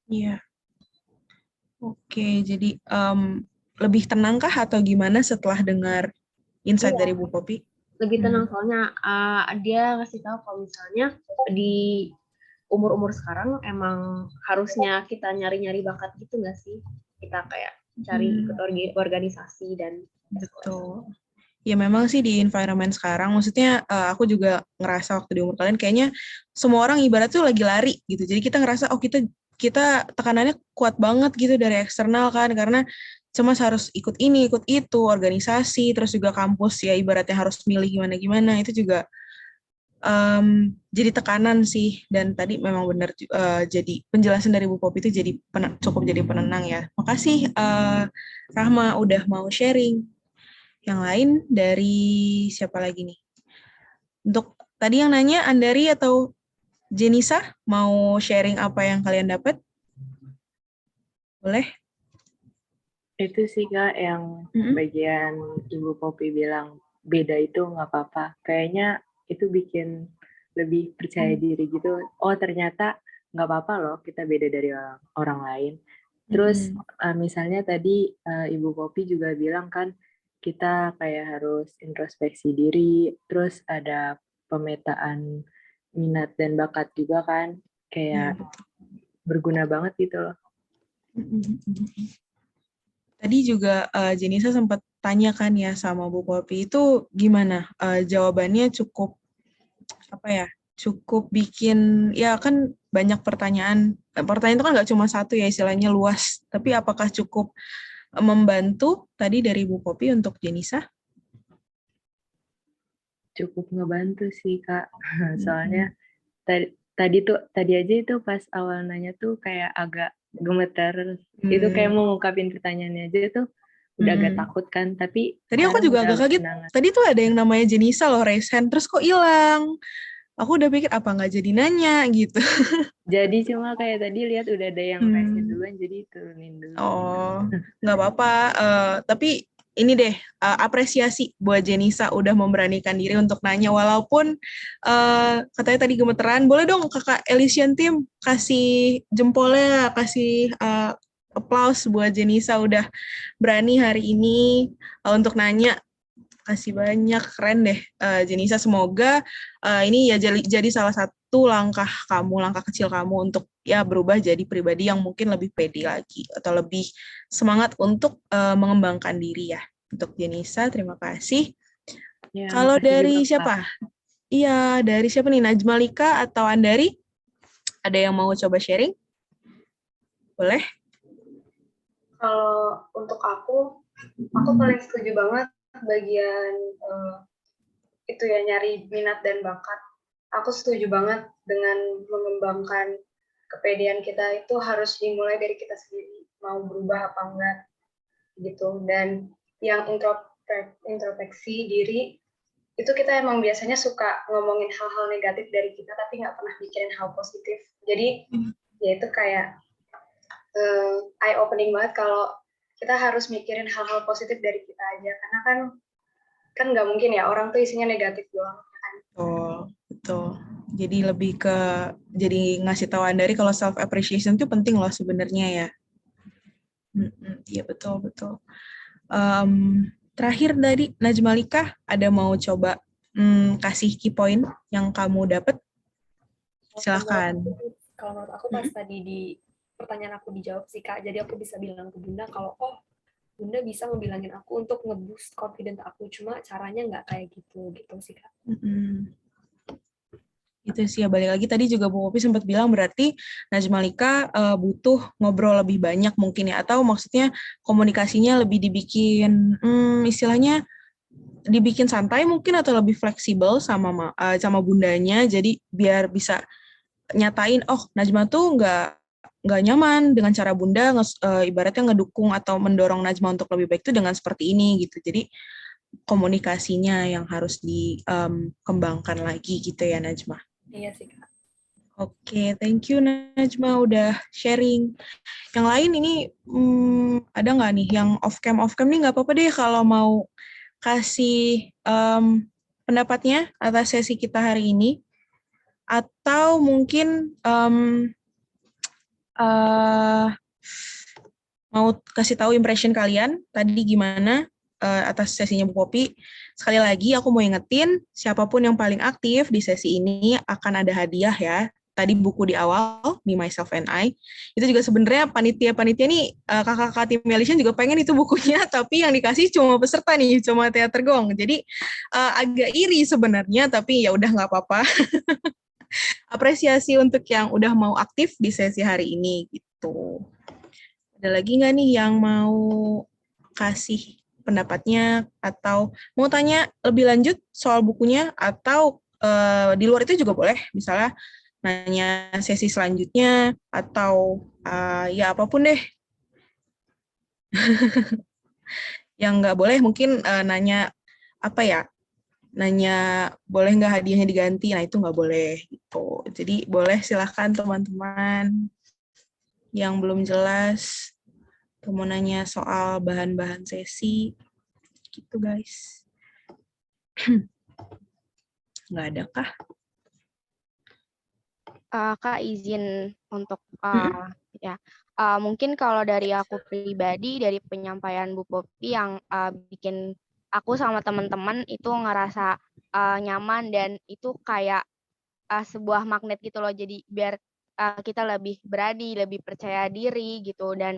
Iya. Oke, jadi lebih tenangkah atau gimana setelah dengar insight dari Bu Popi? Lebih tenang soalnya dia ngasih tahu kalau misalnya di umur-umur sekarang emang harusnya kita nyari-nyari bakat gitu nggak sih? Kita kayak cari ikut organisasi dan betul. Ya memang sih di environment sekarang, maksudnya aku juga ngerasa waktu di umur kalian kayaknya semua orang ibarat tuh lagi lari gitu. Jadi kita ngerasa oh kita tekanannya kuat banget gitu dari eksternal kan, karena cuma harus ikut ini, ikut itu, organisasi, terus juga kampus ya ibaratnya harus milih gimana-gimana, itu juga jadi tekanan sih. Dan tadi memang benar jadi penjelasan dari Bu Popi itu jadi cukup jadi penenang ya. Makasih Rahma udah mau sharing. Yang lain dari siapa lagi nih? Untuk tadi yang nanya Andari atau Jenisa mau sharing apa yang kalian dapat? Boleh? Itu sih Kak yang bagian Ibu Popi bilang beda itu nggak apa-apa. Kayaknya itu bikin lebih percaya diri gitu. Oh ternyata nggak apa-apa loh kita beda dari orang lain. Terus misalnya tadi Ibu Popi juga bilang kan kita kayak harus introspeksi diri. Terus ada pemetaan minat dan bakat juga kan. Kayak berguna banget gitu loh. Tadi juga Jenisa sempat tanyakan ya sama Bu Popi itu gimana? Jawabannya cukup cukup bikin ya kan banyak pertanyaan. Pertanyaan itu kan nggak cuma satu ya, istilahnya luas. Tapi apakah cukup membantu tadi dari Bu Popi untuk Jenisa? Cukup ngebantu sih Kak. Soalnya tadi aja itu pas awal nanya tuh kayak agak gemeter. Itu kayak mau ngungkapin pertanyaannya aja tuh udah agak takut kan, tapi tadi aku juga agak kaget. Tadi tuh ada yang namanya Jenisa loh, raise hand, terus kok hilang. Aku udah pikir apa nggak jadi nanya gitu. Jadi cuma kayak tadi lihat udah ada yang raise hand duluan, jadi turunin dulu. Oh, nggak apa-apa. Tapi ini deh, apresiasi buat Jenisa udah memberanikan diri untuk nanya, walaupun katanya tadi gemeteran. Boleh dong kakak Elysian Team kasih jempolnya, kasih applause buat Jenisa udah berani hari ini untuk nanya. Kasih banyak, keren deh Jenisa. Semoga ini ya jadi salah satu langkah kecil kamu untuk ya berubah jadi pribadi yang mungkin lebih pede lagi atau lebih semangat untuk mengembangkan diri ya. Untuk Jenisa, terima kasih. Ya, kalau dari siapa? Iya, dari siapa nih? Najmalika atau Andari? Ada yang mau coba sharing? Boleh? Kalau untuk aku paling setuju banget bagian itu ya, nyari minat dan bakat. Aku setuju banget dengan mengembangkan kepedean kita itu harus dimulai dari kita sendiri, mau berubah apa enggak gitu. Dan yang introspeksi diri itu kita emang biasanya suka ngomongin hal-hal negatif dari kita tapi nggak pernah mikirin hal positif. Jadi ya itu kayak eye opening banget kalau kita harus mikirin hal-hal positif dari kita aja, karena kan nggak mungkin ya orang tuh isinya negatif doang kan. Betul. Jadi lebih ke jadi ngasih tahu Andari kalau self appreciation itu penting loh sebenarnya ya. Iya betul. Terakhir dari Najmalika, ada mau coba kasih key point yang kamu dapat? Silakan. Kalau menurut aku pas tadi di pertanyaan aku dijawab sih Kak, jadi aku bisa bilang ke Bunda kalau Bunda bisa ngebilangin aku untuk nge-boost confidence aku, cuma caranya nggak kayak gitu sih Kak. Itu sih ya, balik lagi tadi juga Bu Popi sempat bilang berarti Najmalika butuh ngobrol lebih banyak mungkin ya, atau maksudnya komunikasinya lebih dibikin istilahnya dibikin santai mungkin atau lebih fleksibel sama bundanya, jadi biar bisa nyatain Najma tuh nggak nyaman dengan cara bunda ibaratnya ngedukung atau mendorong Najma untuk lebih baik itu dengan seperti ini gitu. Jadi komunikasinya yang harus dikembangkan lagi gitu ya Najma. Iya sih Kak. Oke, thank you Najma udah sharing. Yang lain ini ada nggak nih yang off cam nih nggak apa-apa deh kalau mau kasih pendapatnya atas sesi kita hari ini, atau mungkin mau kasih tahu impression kalian tadi gimana atas sesinya Bu Popi. Sekali lagi aku mau ingetin, siapapun yang paling aktif di sesi ini akan ada hadiah ya. Tadi buku di awal, Me, Myself, and I. Itu juga sebenarnya panitia-panitia nih, kakak-kakak tim Melisian juga pengen itu bukunya, tapi yang dikasih cuma peserta nih, cuma Teater Gong. Jadi agak iri sebenarnya, tapi ya udah nggak apa-apa. Apresiasi untuk yang udah mau aktif di sesi hari ini gitu. Ada lagi nggak nih yang mau kasih pendapatnya atau mau tanya lebih lanjut soal bukunya, atau di luar itu juga boleh, misalnya nanya sesi selanjutnya atau ya apapun deh. Yang nggak boleh mungkin nanya apa ya, nanya boleh nggak hadiahnya diganti, nah itu nggak boleh gitu. Jadi boleh silahkan teman-teman yang belum jelas mau nanya soal bahan-bahan sesi gitu guys. Nggak ada kah? Kak izin untuk ya mungkin kalau dari aku pribadi, dari penyampaian Bu Popi yang bikin aku sama teman-teman itu ngerasa nyaman, dan itu kayak sebuah magnet gitu loh, jadi biar kita lebih berani, lebih percaya diri gitu, dan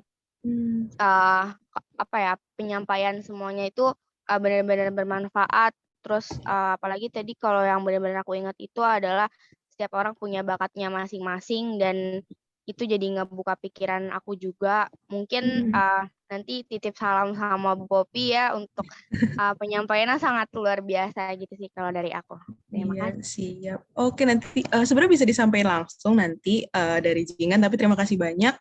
apa ya, penyampaian semuanya itu benar-benar bermanfaat. Terus apalagi tadi kalau yang benar-benar aku ingat itu adalah setiap orang punya bakatnya masing-masing, dan itu jadi ngebuka pikiran aku juga. Mungkin nanti titip salam sama Bu Popi ya, untuk penyampaiannya sangat luar biasa gitu sih kalau dari aku. Terima kasih. Siap. Oke, nanti sebenarnya bisa disampaikan langsung nanti dari Jingan, tapi terima kasih banyak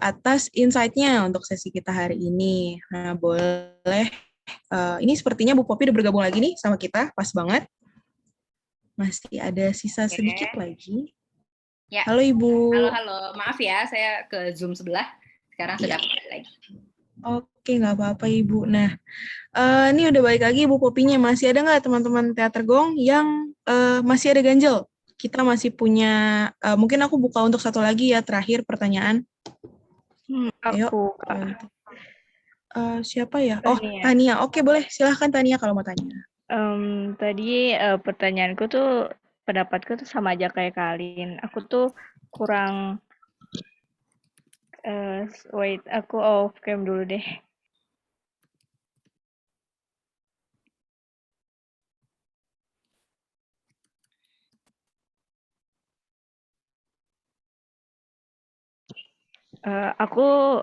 atas insight-nya untuk sesi kita hari ini. Nah, boleh. Ini sepertinya Bu Popi udah bergabung lagi nih sama kita, pas banget. Masih ada sisa sedikit lagi. Ya. Halo Ibu. Halo. Maaf ya, saya ke Zoom sebelah. Sekarang sudah kembali lagi. Oke, nggak apa-apa Ibu. Nah, ini udah balik lagi Bu Popinya. Masih ada nggak teman-teman Teater Gong yang masih ada ganjel? Kita masih punya, mungkin aku buka untuk satu lagi ya, terakhir pertanyaan. Ayo. Siapa ya? Oh, Tania. Oke, boleh. Silahkan Tania kalau mau tanya. Tadi pertanyaanku tuh, pendapatku tuh sama aja kayak Kalin. Aku tuh kurang, wait, aku off cam dulu deh. Aku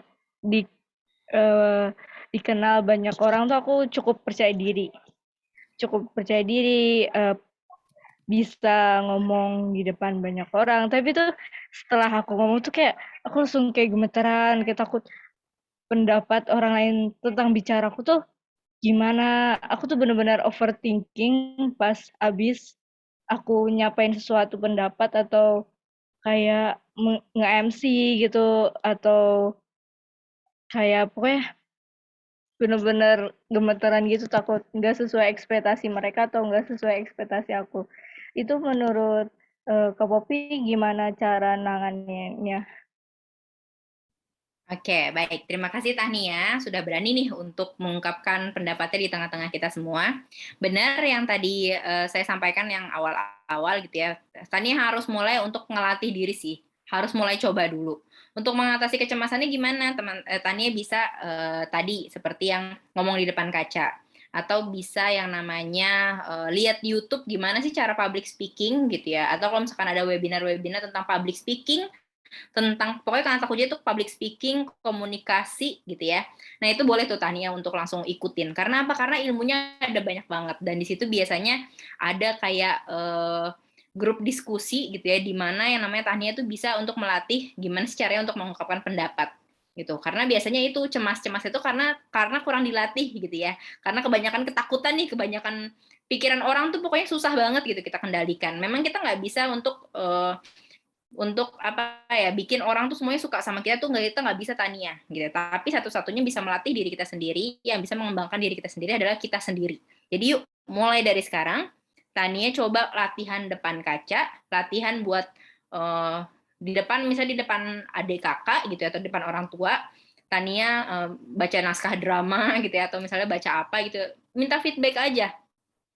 dikenal banyak orang tuh aku cukup percaya diri. Bisa ngomong di depan banyak orang, tapi tuh setelah aku ngomong tuh kayak aku langsung kayak gemeteran, kayak takut pendapat orang lain tentang bicaraku tuh gimana. Aku tuh benar-benar overthinking pas abis aku nyapain sesuatu pendapat, atau kayak nge-MC gitu, atau kayak pokoknya bener-bener gemeteran gitu, takut nggak sesuai ekspektasi mereka atau nggak sesuai ekspektasi aku. Itu menurut Kak Popi gimana cara nanganinnya? Oke, baik. Terima kasih Tania sudah berani nih untuk mengungkapkan pendapatnya di tengah-tengah kita semua. Benar yang tadi saya sampaikan yang awal-awal gitu ya. Tania harus mulai untuk ngelatih diri sih. Harus mulai coba dulu. Untuk mengatasi kecemasannya gimana? Tania bisa tadi seperti yang ngomong di depan kaca, atau bisa yang namanya lihat di YouTube gimana sih cara public speaking gitu ya. Atau kalau misalkan ada webinar-webinar tentang public speaking, tentang pokoknya kata kunci itu public speaking, komunikasi gitu ya. Nah, itu boleh tuh Tania untuk langsung ikutin. Karena apa? Karena ilmunya ada banyak banget, dan di situ biasanya ada kayak grup diskusi gitu ya, di mana yang namanya Tania tuh bisa untuk melatih gimana sih caranya untuk mengungkapkan pendapat. gitu. Karena biasanya itu cemas itu karena kurang dilatih gitu ya. Karena kebanyakan ketakutan nih, kebanyakan pikiran orang tuh pokoknya susah banget gitu kita kendalikan. Memang kita nggak bisa untuk apa ya, bikin orang tuh semuanya suka sama kita tuh kita nggak bisa, Tania gitu. Tapi satu-satunya bisa melatih diri kita sendiri, yang bisa mengembangkan diri kita sendiri adalah kita sendiri. Jadi yuk mulai dari sekarang Tania coba latihan depan kaca, latihan buat di depan, misalnya di depan adik kakak gitu ya, atau di depan orang tua, Tania baca naskah drama gitu ya, atau misalnya baca apa gitu, minta feedback aja.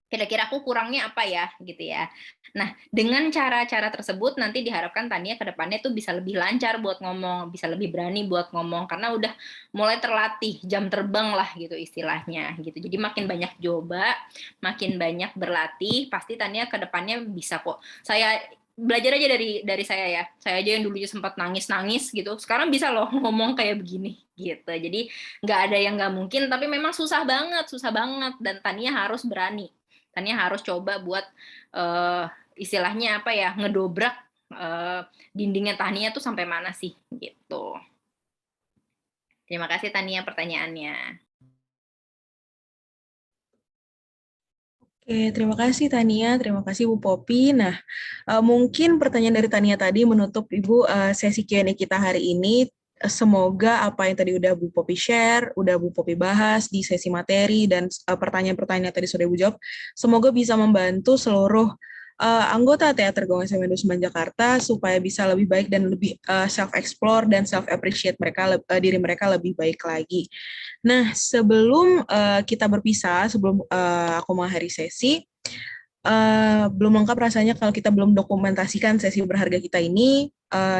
Kira-kira aku kurangnya apa ya gitu ya. Nah, dengan cara-cara tersebut nanti diharapkan Tania ke depannya tuh bisa lebih lancar buat ngomong, bisa lebih berani buat ngomong, karena udah mulai terlatih, jam terbang lah gitu istilahnya gitu. Jadi makin banyak coba, makin banyak berlatih, pasti Tania ke depannya bisa kok. Saya belajar aja dari saya ya. Saya aja yang dulunya sempat nangis-nangis gitu, sekarang bisa loh ngomong kayak begini gitu. Jadi nggak ada yang nggak mungkin, tapi memang susah banget, dan Tania harus berani. Tania harus coba buat istilahnya apa ya, ngedobrak dindingnya Tania tuh sampai mana sih gitu. Terima kasih Tania pertanyaannya. Oke, terima kasih Tania, terima kasih Bu Popi. Nah, mungkin pertanyaan dari Tania tadi menutup Ibu sesi Q&A kita hari ini. Semoga apa yang tadi udah Bu Popi share, udah Bu Popi bahas di sesi materi, dan pertanyaan-pertanyaan tadi sudah Ibu jawab, semoga bisa membantu seluruh anggota Teater Gong SMA 29 Jakarta supaya bisa lebih baik dan lebih self-explore dan self-appreciate diri mereka lebih baik lagi. Nah, sebelum kita berpisah, sebelum aku mengakhiri sesi, belum lengkap rasanya kalau kita belum dokumentasikan sesi berharga kita ini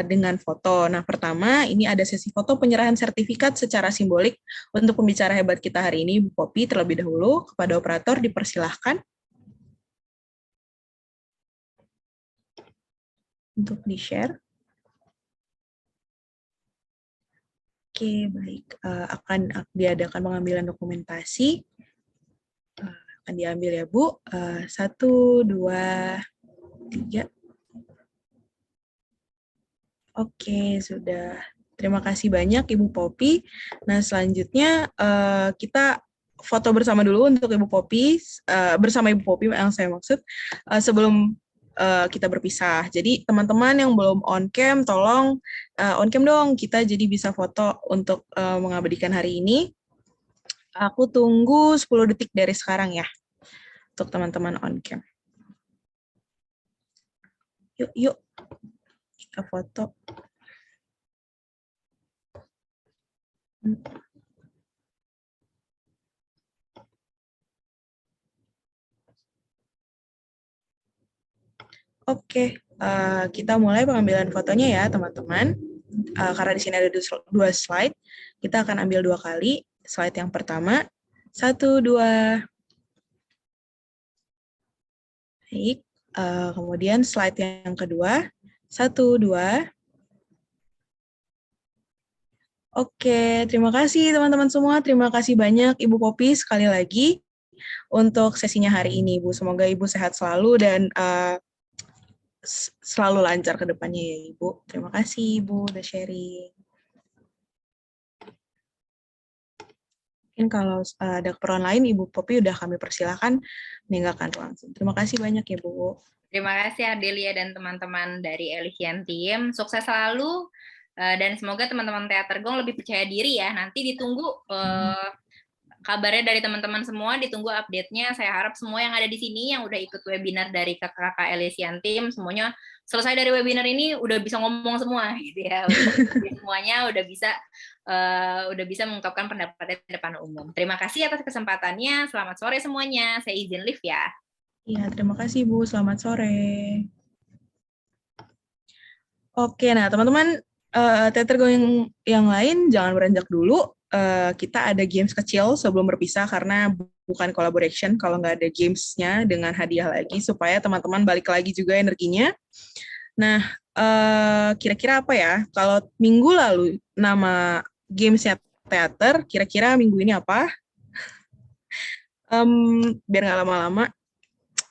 dengan foto. Nah, pertama, ini ada sesi foto penyerahan sertifikat secara simbolik untuk pembicara hebat kita hari ini, Bu Popi, terlebih dahulu. Kepada operator, dipersilahkan untuk di-share. Oke, baik. Akan diadakan pengambilan dokumentasi. Akan diambil ya, Bu. 1, 2, 3. Oke, sudah. Terima kasih banyak Ibu Popi. Nah, selanjutnya kita foto bersama dulu untuk Ibu Popi, bersama Ibu Popi yang saya maksud, sebelum kita berpisah. Jadi teman-teman yang belum on cam, tolong on cam dong, kita jadi bisa foto untuk mengabadikan hari ini. Aku tunggu 10 detik dari sekarang ya, untuk teman-teman on cam. Yuk. Kita foto. Oke, kita mulai pengambilan fotonya ya, teman-teman. Karena di sini ada 2 slide, kita akan ambil 2 kali. Slide yang pertama, 1, 2. Baik, kemudian slide yang kedua, 1, 2. Oke, terima kasih teman-teman semua. Terima kasih banyak Ibu Popi sekali lagi untuk sesinya hari ini, Ibu. Semoga Ibu sehat selalu dan selalu lancar ke depannya ya, Ibu. Terima kasih, Ibu, udah sharing. Mungkin kalau ada keperluan lain, Ibu Popi udah kami persilahkan meninggalkan ruang. Terima kasih banyak ya, Bu. Terima kasih Ardelia dan teman-teman dari Elysian Team. Sukses selalu dan semoga teman-teman Teater Gong lebih percaya diri ya. Nanti ditunggu kabarnya dari teman-teman semua, ditunggu update-nya. Saya harap semua yang ada di sini yang udah ikut webinar dari kakak-kakak Elysian Team, semuanya selesai dari webinar ini udah bisa ngomong semua gitu ya. Semuanya udah bisa mengungkapkan pendapatnya di depan umum. Terima kasih atas kesempatannya. Selamat sore semuanya. Saya izin live ya. Iya, terima kasih Bu. Selamat sore. Oke, nah teman-teman Teater Gong yang lain jangan beranjak dulu. Kita ada games kecil sebelum berpisah karena bukan collaboration kalau nggak ada gamesnya dengan hadiah lagi supaya teman-teman balik lagi juga energinya. Nah, kira-kira apa ya? Kalau minggu lalu nama gamesnya teater, kira-kira minggu ini apa? Biar nggak lama-lama.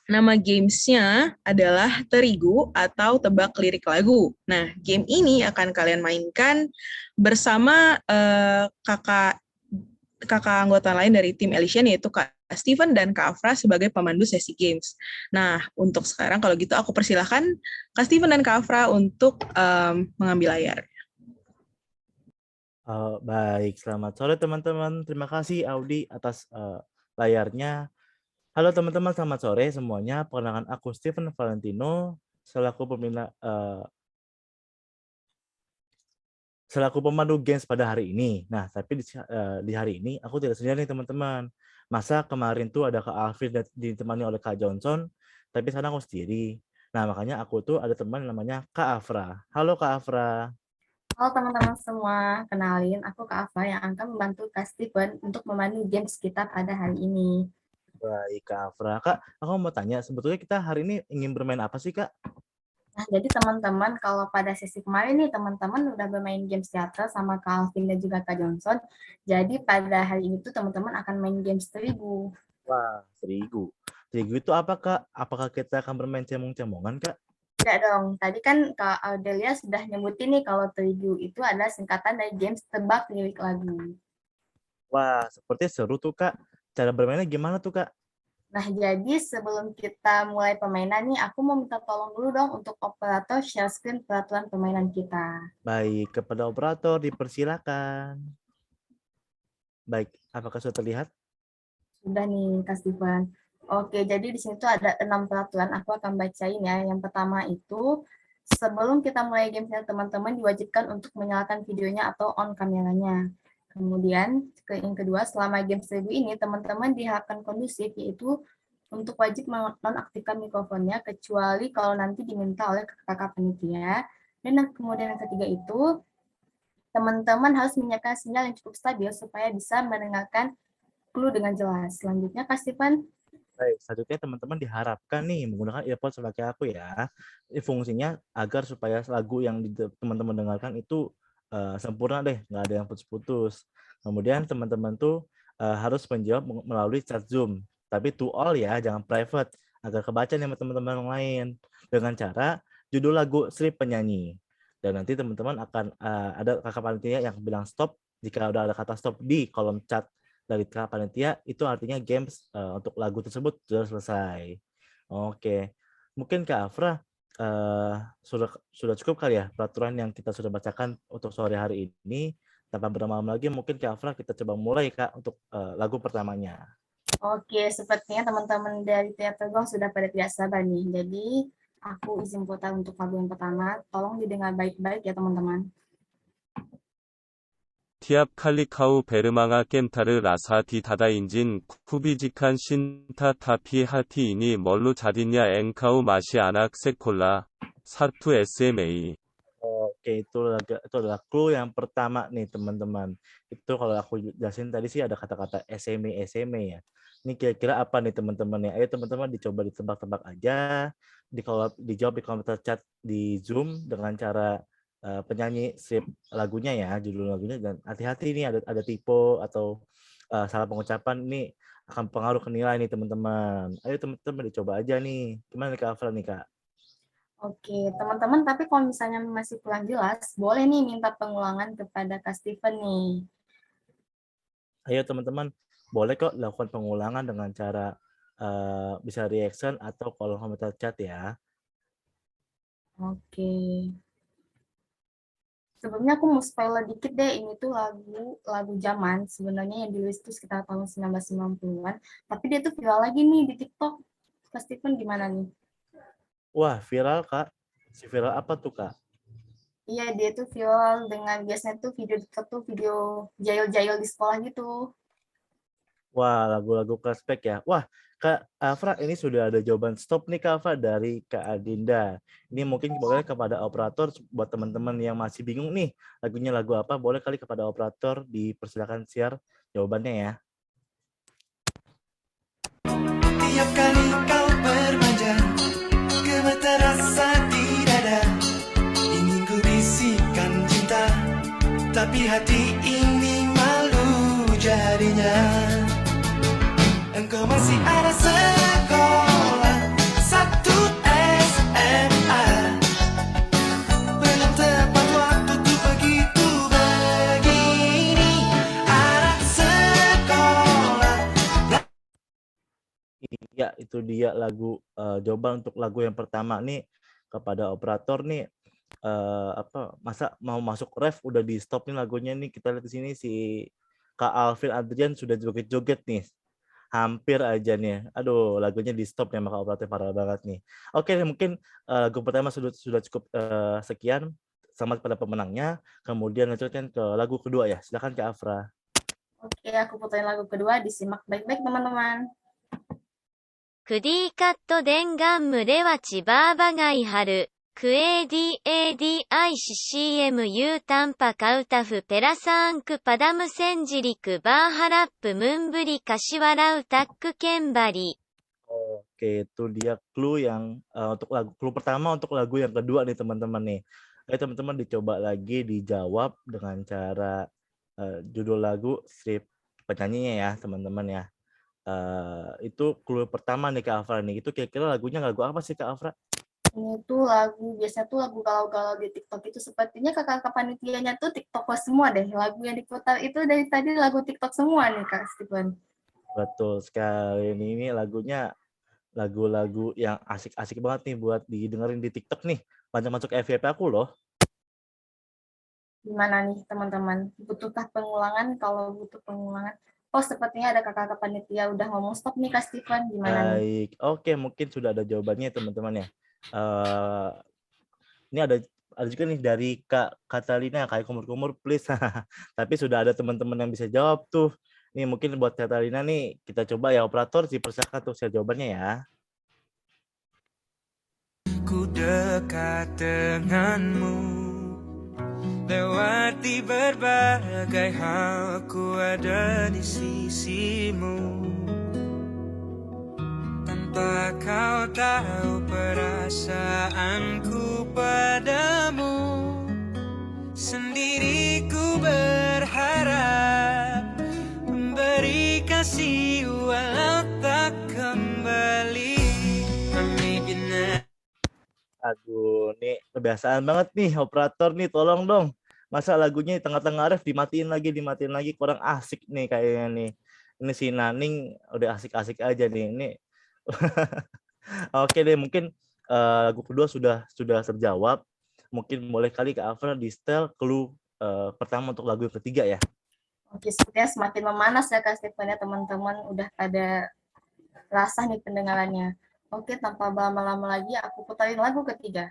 Nama gamesnya adalah Terigu atau Tebak Lirik Lagu. Nah, game ini akan kalian mainkan bersama kakak anggota lain dari tim Elysian, yaitu Kak Steven dan Kak Afra sebagai pemandu sesi games. Nah, untuk sekarang kalau gitu aku persilahkan Kak Steven dan Kak Afra untuk mengambil layar. Baik, selamat sore teman-teman. Terima kasih Audi atas layarnya. Halo teman-teman, selamat sore semuanya. Perkenalkan aku Steven Valentino selaku pemandu games pada hari ini. Nah, tapi di hari ini aku tidak sendiri nih teman-teman. Masa kemarin tuh ada Kak Alvin dan ditemani oleh Kak Johnson, tapi sekarang aku sendiri. Nah, makanya aku tuh ada teman namanya Kak Afra. Halo Kak Afra. Halo teman-teman semua, kenalin aku Kak Ava yang akan membantu Kak Steven untuk memandu games kita pada hari ini. Baik Kak Afra. Kak, aku mau tanya, sebetulnya kita hari ini ingin bermain apa sih Kak? Nah, jadi teman-teman kalau pada sesi kemarin nih teman-teman udah bermain games teater sama Kak Alvin dan juga Kak Johnson. Jadi pada hari ini tuh teman-teman akan main games terigu. Wah, terigu. Terigu itu apa Kak? Apakah kita akan bermain cemong-cemongan Kak? Tidak dong, tadi kan Kak Audelia sudah nyebutin nih kalau terigu itu adalah singkatan dari games tebak lirik lagu. Wah, sepertinya seru tuh Kak. Cara bermainnya gimana tuh Kak? Nah, jadi sebelum kita mulai permainan nih, aku mau minta tolong dulu dong untuk operator share screen peraturan permainan kita. Baik, kepada operator dipersilakan. Baik, apakah sudah terlihat? Sudah nih, Kak Steven. Oke, jadi di sini tuh ada 6 peraturan, aku akan bacain ya. Yang pertama itu, sebelum kita mulai gamesnya teman-teman diwajibkan untuk menyalakan videonya atau on kameranya. Kemudian, yang kedua, selama games terigu ini, teman-teman diharapkan kondusif, yaitu untuk wajib menonaktifkan mikrofonnya, kecuali kalau nanti diminta oleh kakak panitia. Dan kemudian yang ketiga itu, teman-teman harus menyiapkan sinyal yang cukup stabil supaya bisa mendengarkan clue dengan jelas. Selanjutnya, Kak Steven. Baik, selanjutnya teman-teman diharapkan nih menggunakan earphone sebagai aku ya. Ini fungsinya agar supaya lagu yang teman-teman dengarkan itu sempurna deh, nggak ada yang putus-putus. Kemudian teman-teman tuh harus menjawab melalui chat Zoom, tapi to all ya, jangan private, agar kebaca nih sama teman-teman yang lain dengan cara judul lagu strip penyanyi. Dan nanti teman-teman akan ada kakak panitia yang bilang stop jika udah ada kata stop di kolom chat dari kakak panitia, itu artinya games untuk lagu tersebut sudah selesai. Oke, mungkin Kak Afra sudah cukup kali ya peraturan yang kita sudah bacakan untuk sore hari ini. Tanpa berlama-lama lagi, mungkin Kak Afra kita coba mulai Kak untuk lagu pertamanya. Oke, sepertinya teman-teman dari Teater Gong sudah pada tidak sabar nih. Jadi aku izin putar untuk lagu yang pertama. Tolong didengar baik-baik ya teman-teman. 티압 칼리카우 베르망아 겜타르 라사 디 다다인진 쿠비지칸 신타 타피 하티이니 멀루 자딘냐 앵카우 마시 아낙 세콜라 사투 SMA. Oke, itu adalah clue yang pertama nih teman-teman. Itu kalau aku jelasin tadi sih ada kata-kata SMA ya. Ini kira-kira apa nih teman-teman ya? Ayo teman-teman dicoba ditebak-tebak aja. Dijawab di komentar chat di Zoom dengan cara penyanyi strip lagunya ya, judul lagunya, dan hati-hati nih ada typo atau salah pengucapan, ini akan pengaruh ke nilai nih teman-teman. Ayo teman-teman dicoba aja nih. Gimana nih Kak Afra nih Kak? Oke, teman-teman, tapi kalau misalnya masih kurang jelas, boleh nih minta pengulangan kepada Kak Steven nih. Ayo teman-teman, boleh kok lakukan pengulangan dengan cara bisa reaction atau kolom komentar chat ya. Oke. Sebelumnya aku mau spoiler dikit deh, ini tuh lagu zaman, sebenarnya yang dirilis tuh sekitar tahun 1990-an, tapi dia tuh viral lagi nih di TikTok. Kak Steven gimana nih? Wah, viral Kak. Si viral apa tuh Kak? Iya, dia tuh viral dengan biasanya tuh video TikTok tuh video jail-jail di sekolah gitu. Wah, lagu-lagu flashback ya. Wah, Kak Afra, ini sudah ada jawaban stop nih Kak Afra dari Kak Adinda. Ini mungkin boleh kepada operator buat teman-teman yang masih bingung nih lagunya lagu apa, boleh kali kepada operator dipersilakan share jawabannya ya. Tiap kali kau bermanja, gemetar rasa di dada, ingin ku bisikan cinta, tapi hati ini malu jadinya. Engkau masih ada sekolah, itu dia lagu jawaban untuk lagu yang pertama nih kepada operator nih. Masa mau masuk ref udah di stop nih lagunya nih. Kita lihat di sini si Kak Alvin Adrian sudah joget-joget nih. Hampir aja nih. Aduh, lagunya di stop nih maka operator parah banget nih. Oke, mungkin lagu pertama sudah cukup sekian. Selamat pada pemenangnya. Kemudian lanjutkan ke lagu kedua ya. Silakan Kak Afra. Oke, aku puterin lagu kedua, disimak baik-baik teman-teman. クディカット電玩ムではチバーバガイハル。ク ADADICCM ユータンパカウタフペラサーンクパダムセンジリクバーハラップムンブリカシワラウタックケンバリ。 Oke, itu dia clue yang untuk lagu clue pertama untuk lagu yang kedua nih teman-teman nih. Ayo teman-teman dicoba lagi dijawab dengan cara judul lagu, strip penyanyinya ya teman-teman ya. Itu clue pertama nih Kak Afra nih. Itu kira-kira lagunya lagu apa sih Kak Afra? Ini tuh lagu, biasa tuh lagu galau-galau di TikTok itu sepertinya kakak-kakak panitianya tuh TikTokers semua deh. Lagu yang diputar itu dari tadi lagu TikTok semua nih Kak Stephen. Betul sekali. Ini lagunya lagu-lagu yang asik-asik banget nih buat didengerin di TikTok nih. Banyak masuk FYP aku loh. Gimana nih teman-teman? Butuhkah pengulangan? Kalau butuh pengulangan, oh sepertinya ada kakak-kakak panitia udah ngomong stop nih Kak Stephen. Gimana nih? Baik, oke mungkin sudah ada jawabannya teman-teman ya. Ini ada juga nih dari Kak Katalina, kayak kumur-kumur please. Tapi sudah ada teman-teman yang bisa jawab tuh. Nih mungkin buat Katalina nih kita coba ya operator dipersilakan tuh share jawabannya ya. Ku dekat denganmu, lewati berbagai hal, ku ada di sisimu. Tanpa kau tahu perasaanku padamu, sendiri ku berharap memberi kasih walau tak kembali. Aduh, nih kebiasaan banget nih operator nih, tolong dong. Masa lagunya di tengah-tengah ref dimatiin lagi, kurang asik nih kayaknya nih. Ini si Naning udah asik-asik aja nih. Ini oke deh, mungkin lagu kedua sudah terjawab. Mungkin boleh kali Kak Afra di setel clue pertama untuk lagu ketiga ya. Oke, sepertinya semakin memanas ya Kak Stephen ya teman-teman. Udah pada rasa nih pendengarannya. Oke, tanpa berlama-lama lagi, aku putarin lagu ketiga.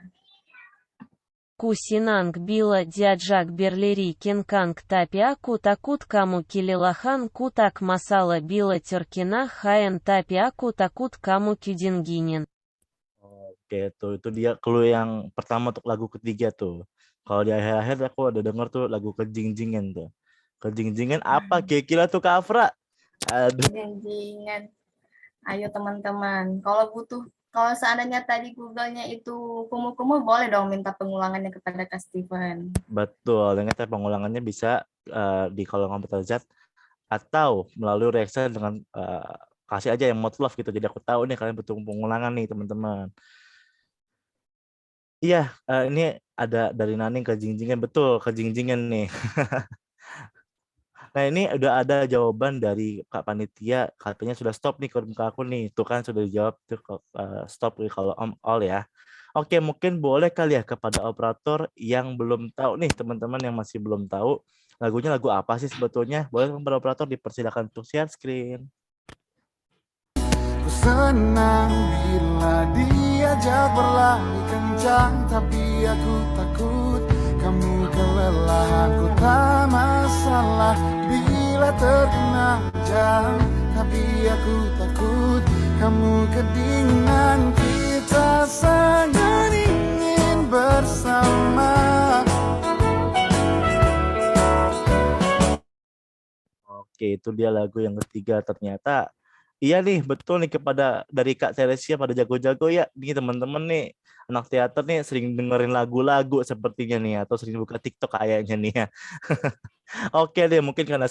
Кусинанг била дяджак берлери кинканг тапи аку такут каму килилахан кутак масала била теркина хаен тапи аку такут каму кюдингинин. Oke, itu dia clue yang pertama untuk lagu ketiga tuh. Kalau di akhir-akhir aku ada denger tuh lagu kejingjingan tuh. Kejingjingan apa kira-kira tuh Kak Afra? Aduh. Kejingjingan. Ayo teman-teman, kalau seandainya tadi Google-nya itu kumuh-kumuh, boleh dong minta pengulangannya kepada Kak Stephen. Betul, dengan pengulangannya bisa di kolom komentar chat atau melalui reaksi dengan kasih aja yang love gitu. Jadi aku tahu nih kalian butuh pengulangan nih teman-teman. Iya, ini ada dari Naning kejingjingan, betul kejingjingan nih. Nah ini udah ada jawaban dari Kak Panitia, katanya sudah stop nih ke aku nih. Itu kan sudah dijawab tuh stop kalau all ya. Oke, mungkin boleh kali ya kepada operator yang belum tahu nih teman-teman yang masih belum tahu lagunya lagu apa sih sebetulnya. Boleh kepada operator dipersilakan untuk share screen. Ku senang bila diajak berlari kencang, tapi aku takut kamu kelelahan. Ku tak masalah bila terkena jam, tapi aku takut kamu kedinginan. Kita sangat ingin bersama. Oke, itu dia lagu yang ketiga ternyata. Iya nih, betul nih kepada dari Kak Teresia pada jago-jago ya. Nih teman-teman nih, anak teater nih sering dengerin lagu-lagu sepertinya nih atau sering buka TikTok kayaknya nih ya. Oke deh, mungkin karena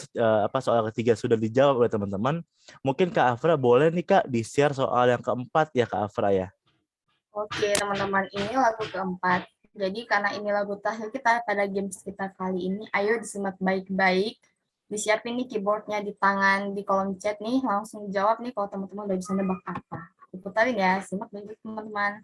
soal ketiga sudah dijawab oleh teman-teman, mungkin Kak Afra boleh nih Kak di-share soal yang keempat ya Kak Afra ya. Oke teman-teman, ini lagu keempat. Jadi karena ini lagu terakhir kita pada games kita kali ini, ayo disimak baik-baik. Disiapin nih keyboardnya di tangan di kolom chat nih, langsung jawab nih kalau teman-teman udah bisa nebak apa. Aku Putarin ya, simak baik-baik teman-teman.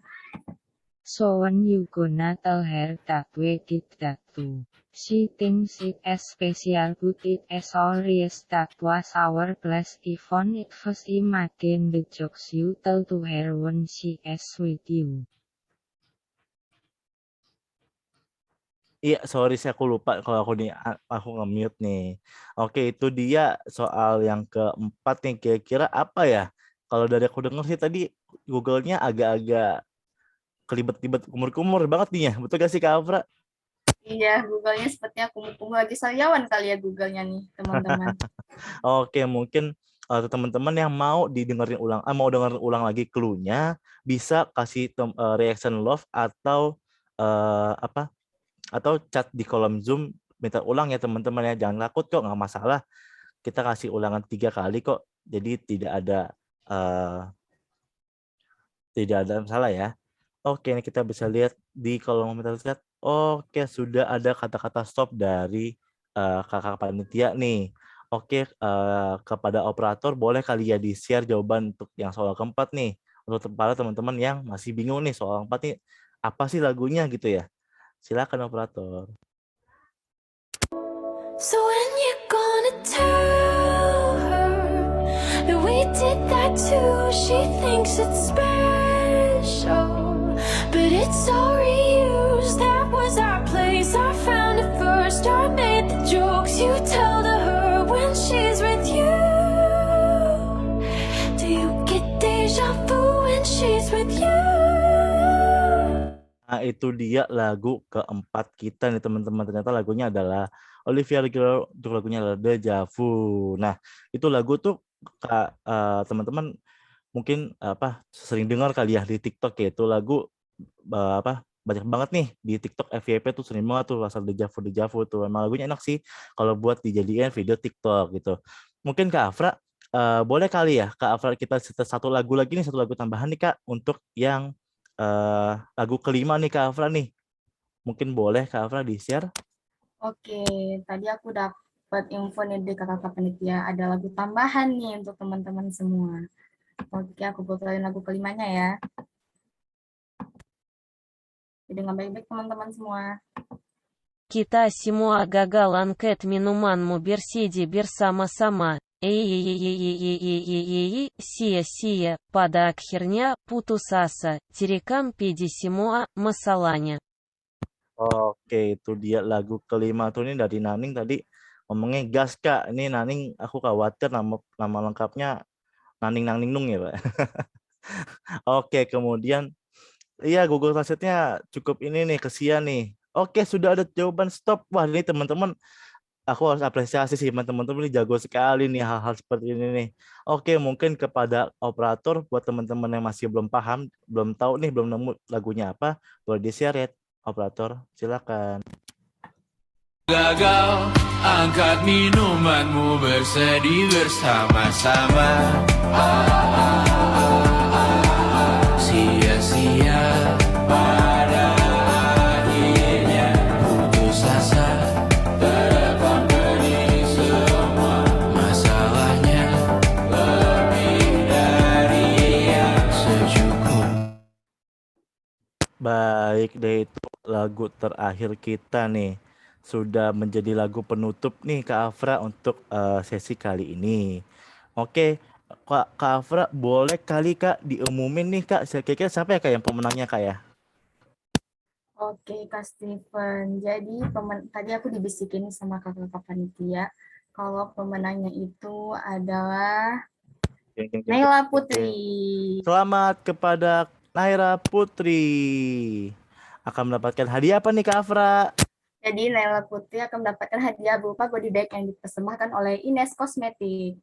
So when you gonna tell her that we did that too? She thinks it as special but it as always that was our class even it was imagine the jokes you tell to her when she is with you. Iya, sorry sih aku lupa kalau aku nge-mute nih. Oke, itu dia soal yang keempat nih. Kira-kira apa ya? Kalau dari aku denger sih tadi Google-nya agak-agak kelibet-libet kumur-kumur banget nih ya. Betul gak sih Kak Afra? Iya, Google-nya sepertinya kumu-kumu lagi sariawan kali ya Google-nya nih, teman-teman. Oke, mungkin teman-teman yang mau didengerin ulang, mau dengerin ulang lagi clue-nya, bisa kasih reaction love atau apa? Atau chat di kolom Zoom minta ulang ya teman-teman ya. Jangan takut kok, nggak masalah. Kita kasih ulangan 3 kali kok. Jadi tidak ada masalah ya. Oke, ini kita bisa lihat di kolom komentar chat. Oke, sudah ada kata-kata stop dari kakak panitia nih. Oke, kepada operator boleh kali ya di-share jawaban untuk yang soal keempat nih. Untuk para teman-teman yang masih bingung nih soal keempat nih, apa sih lagunya gitu ya. Silakan operator. So when you gonna tell her that we did that too? She thinks it's special, but it's all reused. That was our place, I found it first. I made the jokes you tell to her when she's with you. Do you get deja vu when she's with you? Nah, itu dia lagu keempat kita nih teman-teman. Ternyata lagunya adalah Olivia Rodrigo, untuk lagunya adalah Deja Vu. Nah, itu lagu tuh teman-teman mungkin sering dengar kali ya di TikTok ya. Itu lagu banyak banget nih di TikTok FYP tuh sering banget tuh asal Deja Vu tuh. Emang lagunya enak sih kalau buat dijadiin video TikTok gitu. Mungkin Kak Afra boleh kali ya Kak Afra kita satu lagu lagi nih, satu lagu tambahan nih Kak untuk yang lagu kelima nih Kak Afra nih. Mungkin boleh Kak Afra di-share? Oke, tadi aku dapat info nih dari kakak panitia. Ada lagu tambahan nih untuk teman-teman semua. Oke, aku puterin lagu kelimanya ya. Dengar baik-baik teman-teman semua. Kita semua gagal angkat minumanmu bersedi bersama-sama. Sia-sia, pada akhirnya putus asa. Terekam pedi semua masalahnya. Oke, itu dia lagu kelima tuh ini dari Naning tadi ngomongnya gas Kak. Ini Naning aku khawatir nama lengkapnya Naning Nung ya Pak. Oke, kemudian iya Google Translate-nya cukup ini nih kesian nih. Oke, sudah ada jawaban stop. Wah, ini teman-teman aku harus apresiasi sih teman-teman ini jago sekali nih hal-hal seperti ini nih. Oke, mungkin kepada operator buat teman-teman yang masih belum paham, belum tahu nih, belum nemu lagunya apa, boleh di-share ya operator, silakan. Gagal, angkat minumanmu bersedi bersama-sama. Sia-sia pada akhirnya putus asa. Terekam beri semua masalahnya. Lebih dari yang secukup. Baik deh, itu lagu terakhir kita nih. Sudah menjadi lagu penutup nih Kak Afra untuk sesi kali ini. Oke, Kak Afra boleh kali Kak diumumin nih Kak. Kira-kira siapa ya Kak yang pemenangnya Kak ya? Oke, Kak Steven. Jadi tadi aku dibisikin sama kakak panitia kalau pemenangnya itu adalah Naila Putri. Selamat kepada Naila Putri. Akan mendapatkan hadiah apa nih Kak Afra? Jadi Naila Putri akan mendapatkan hadiah berupa body bag yang dipersembahkan oleh Ines Cosmetic.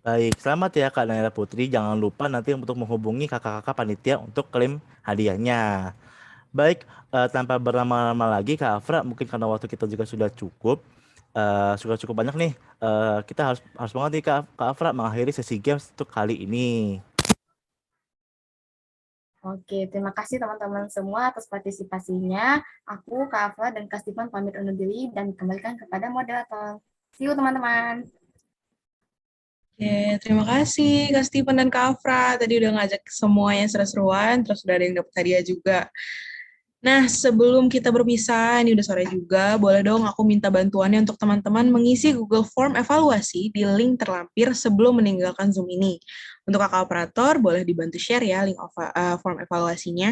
Baik, selamat ya Kak Naila Putri. Jangan lupa nanti untuk menghubungi kakak-kakak panitia untuk klaim hadiahnya. Baik, tanpa berlama-lama lagi Kak Afra, mungkin karena waktu kita juga sudah cukup banyak nih. Kita harus banget nih Kak Afra mengakhiri sesi games untuk kali ini. Oke, terima kasih teman-teman semua atas partisipasinya. Aku, Kak Afra, dan Kak Steven pamit undur diri dan kembalikan kepada moderator. See you teman-teman. Oke, terima kasih Kak Steven dan Kak Afra. Tadi udah ngajak semuanya seru-seruan, terus udah ada yang dapat hadiah juga. Nah, sebelum kita berpisah, ini udah sore juga, boleh dong aku minta bantuannya untuk teman-teman mengisi Google Form evaluasi di link terlampir sebelum meninggalkan Zoom ini. Untuk kakak operator, boleh dibantu share ya link form evaluasinya.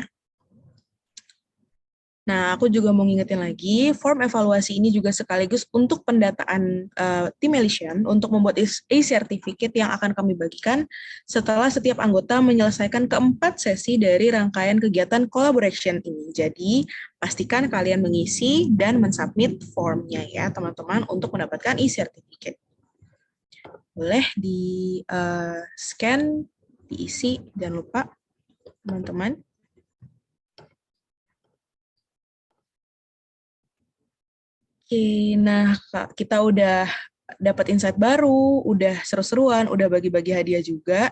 Nah, aku juga mau ngingetin lagi, form evaluasi ini juga sekaligus untuk pendataan tim Elysian untuk membuat e-certificate yang akan kami bagikan setelah setiap anggota menyelesaikan keempat sesi dari rangkaian kegiatan collaboration ini. Jadi, pastikan kalian mengisi dan mensubmit formnya ya, teman-teman, untuk mendapatkan e-certificate. Boleh di-scan, diisi, jangan lupa, teman-teman. Oke, nah kita udah dapat insight baru, udah seru-seruan, udah bagi-bagi hadiah juga.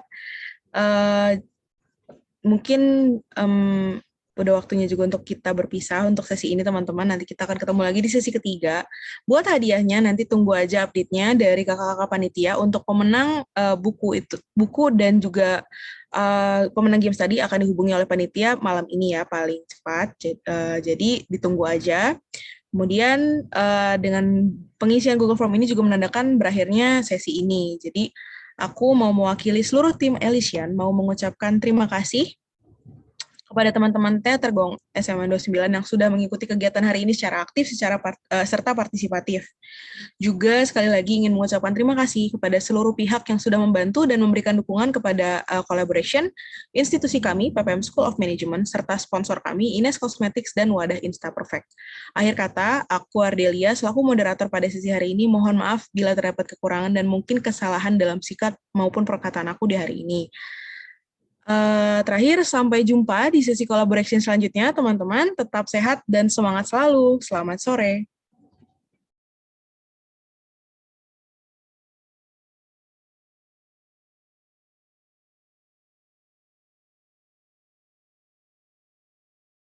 Mungkin udah waktunya juga untuk kita berpisah untuk sesi ini teman-teman. Nanti kita akan ketemu lagi di sesi ketiga. Buat hadiahnya nanti tunggu aja update-nya dari kakak-kakak panitia untuk pemenang buku dan juga pemenang games tadi akan dihubungi oleh panitia malam ini ya paling cepat. Jadi ditunggu aja. Kemudian dengan pengisian Google Form ini juga menandakan berakhirnya sesi ini. Jadi aku mau mewakili seluruh tim Elysian, mau mengucapkan terima kasih kepada teman-teman Teater Gong SMA 29 yang sudah mengikuti kegiatan hari ini secara aktif serta partisipatif. Juga sekali lagi ingin mengucapkan terima kasih kepada seluruh pihak yang sudah membantu dan memberikan dukungan kepada collaboration, institusi kami, PPM School of Management, serta sponsor kami, Ines Cosmetics dan Wadah Instaperfect. Akhir kata, aku Ardelia, selaku moderator pada sesi hari ini, mohon maaf bila terdapat kekurangan dan mungkin kesalahan dalam sikap maupun perkataan aku di hari ini. Terakhir, sampai jumpa di sesi collaboration selanjutnya, teman-teman. Tetap sehat dan semangat selalu. Selamat sore.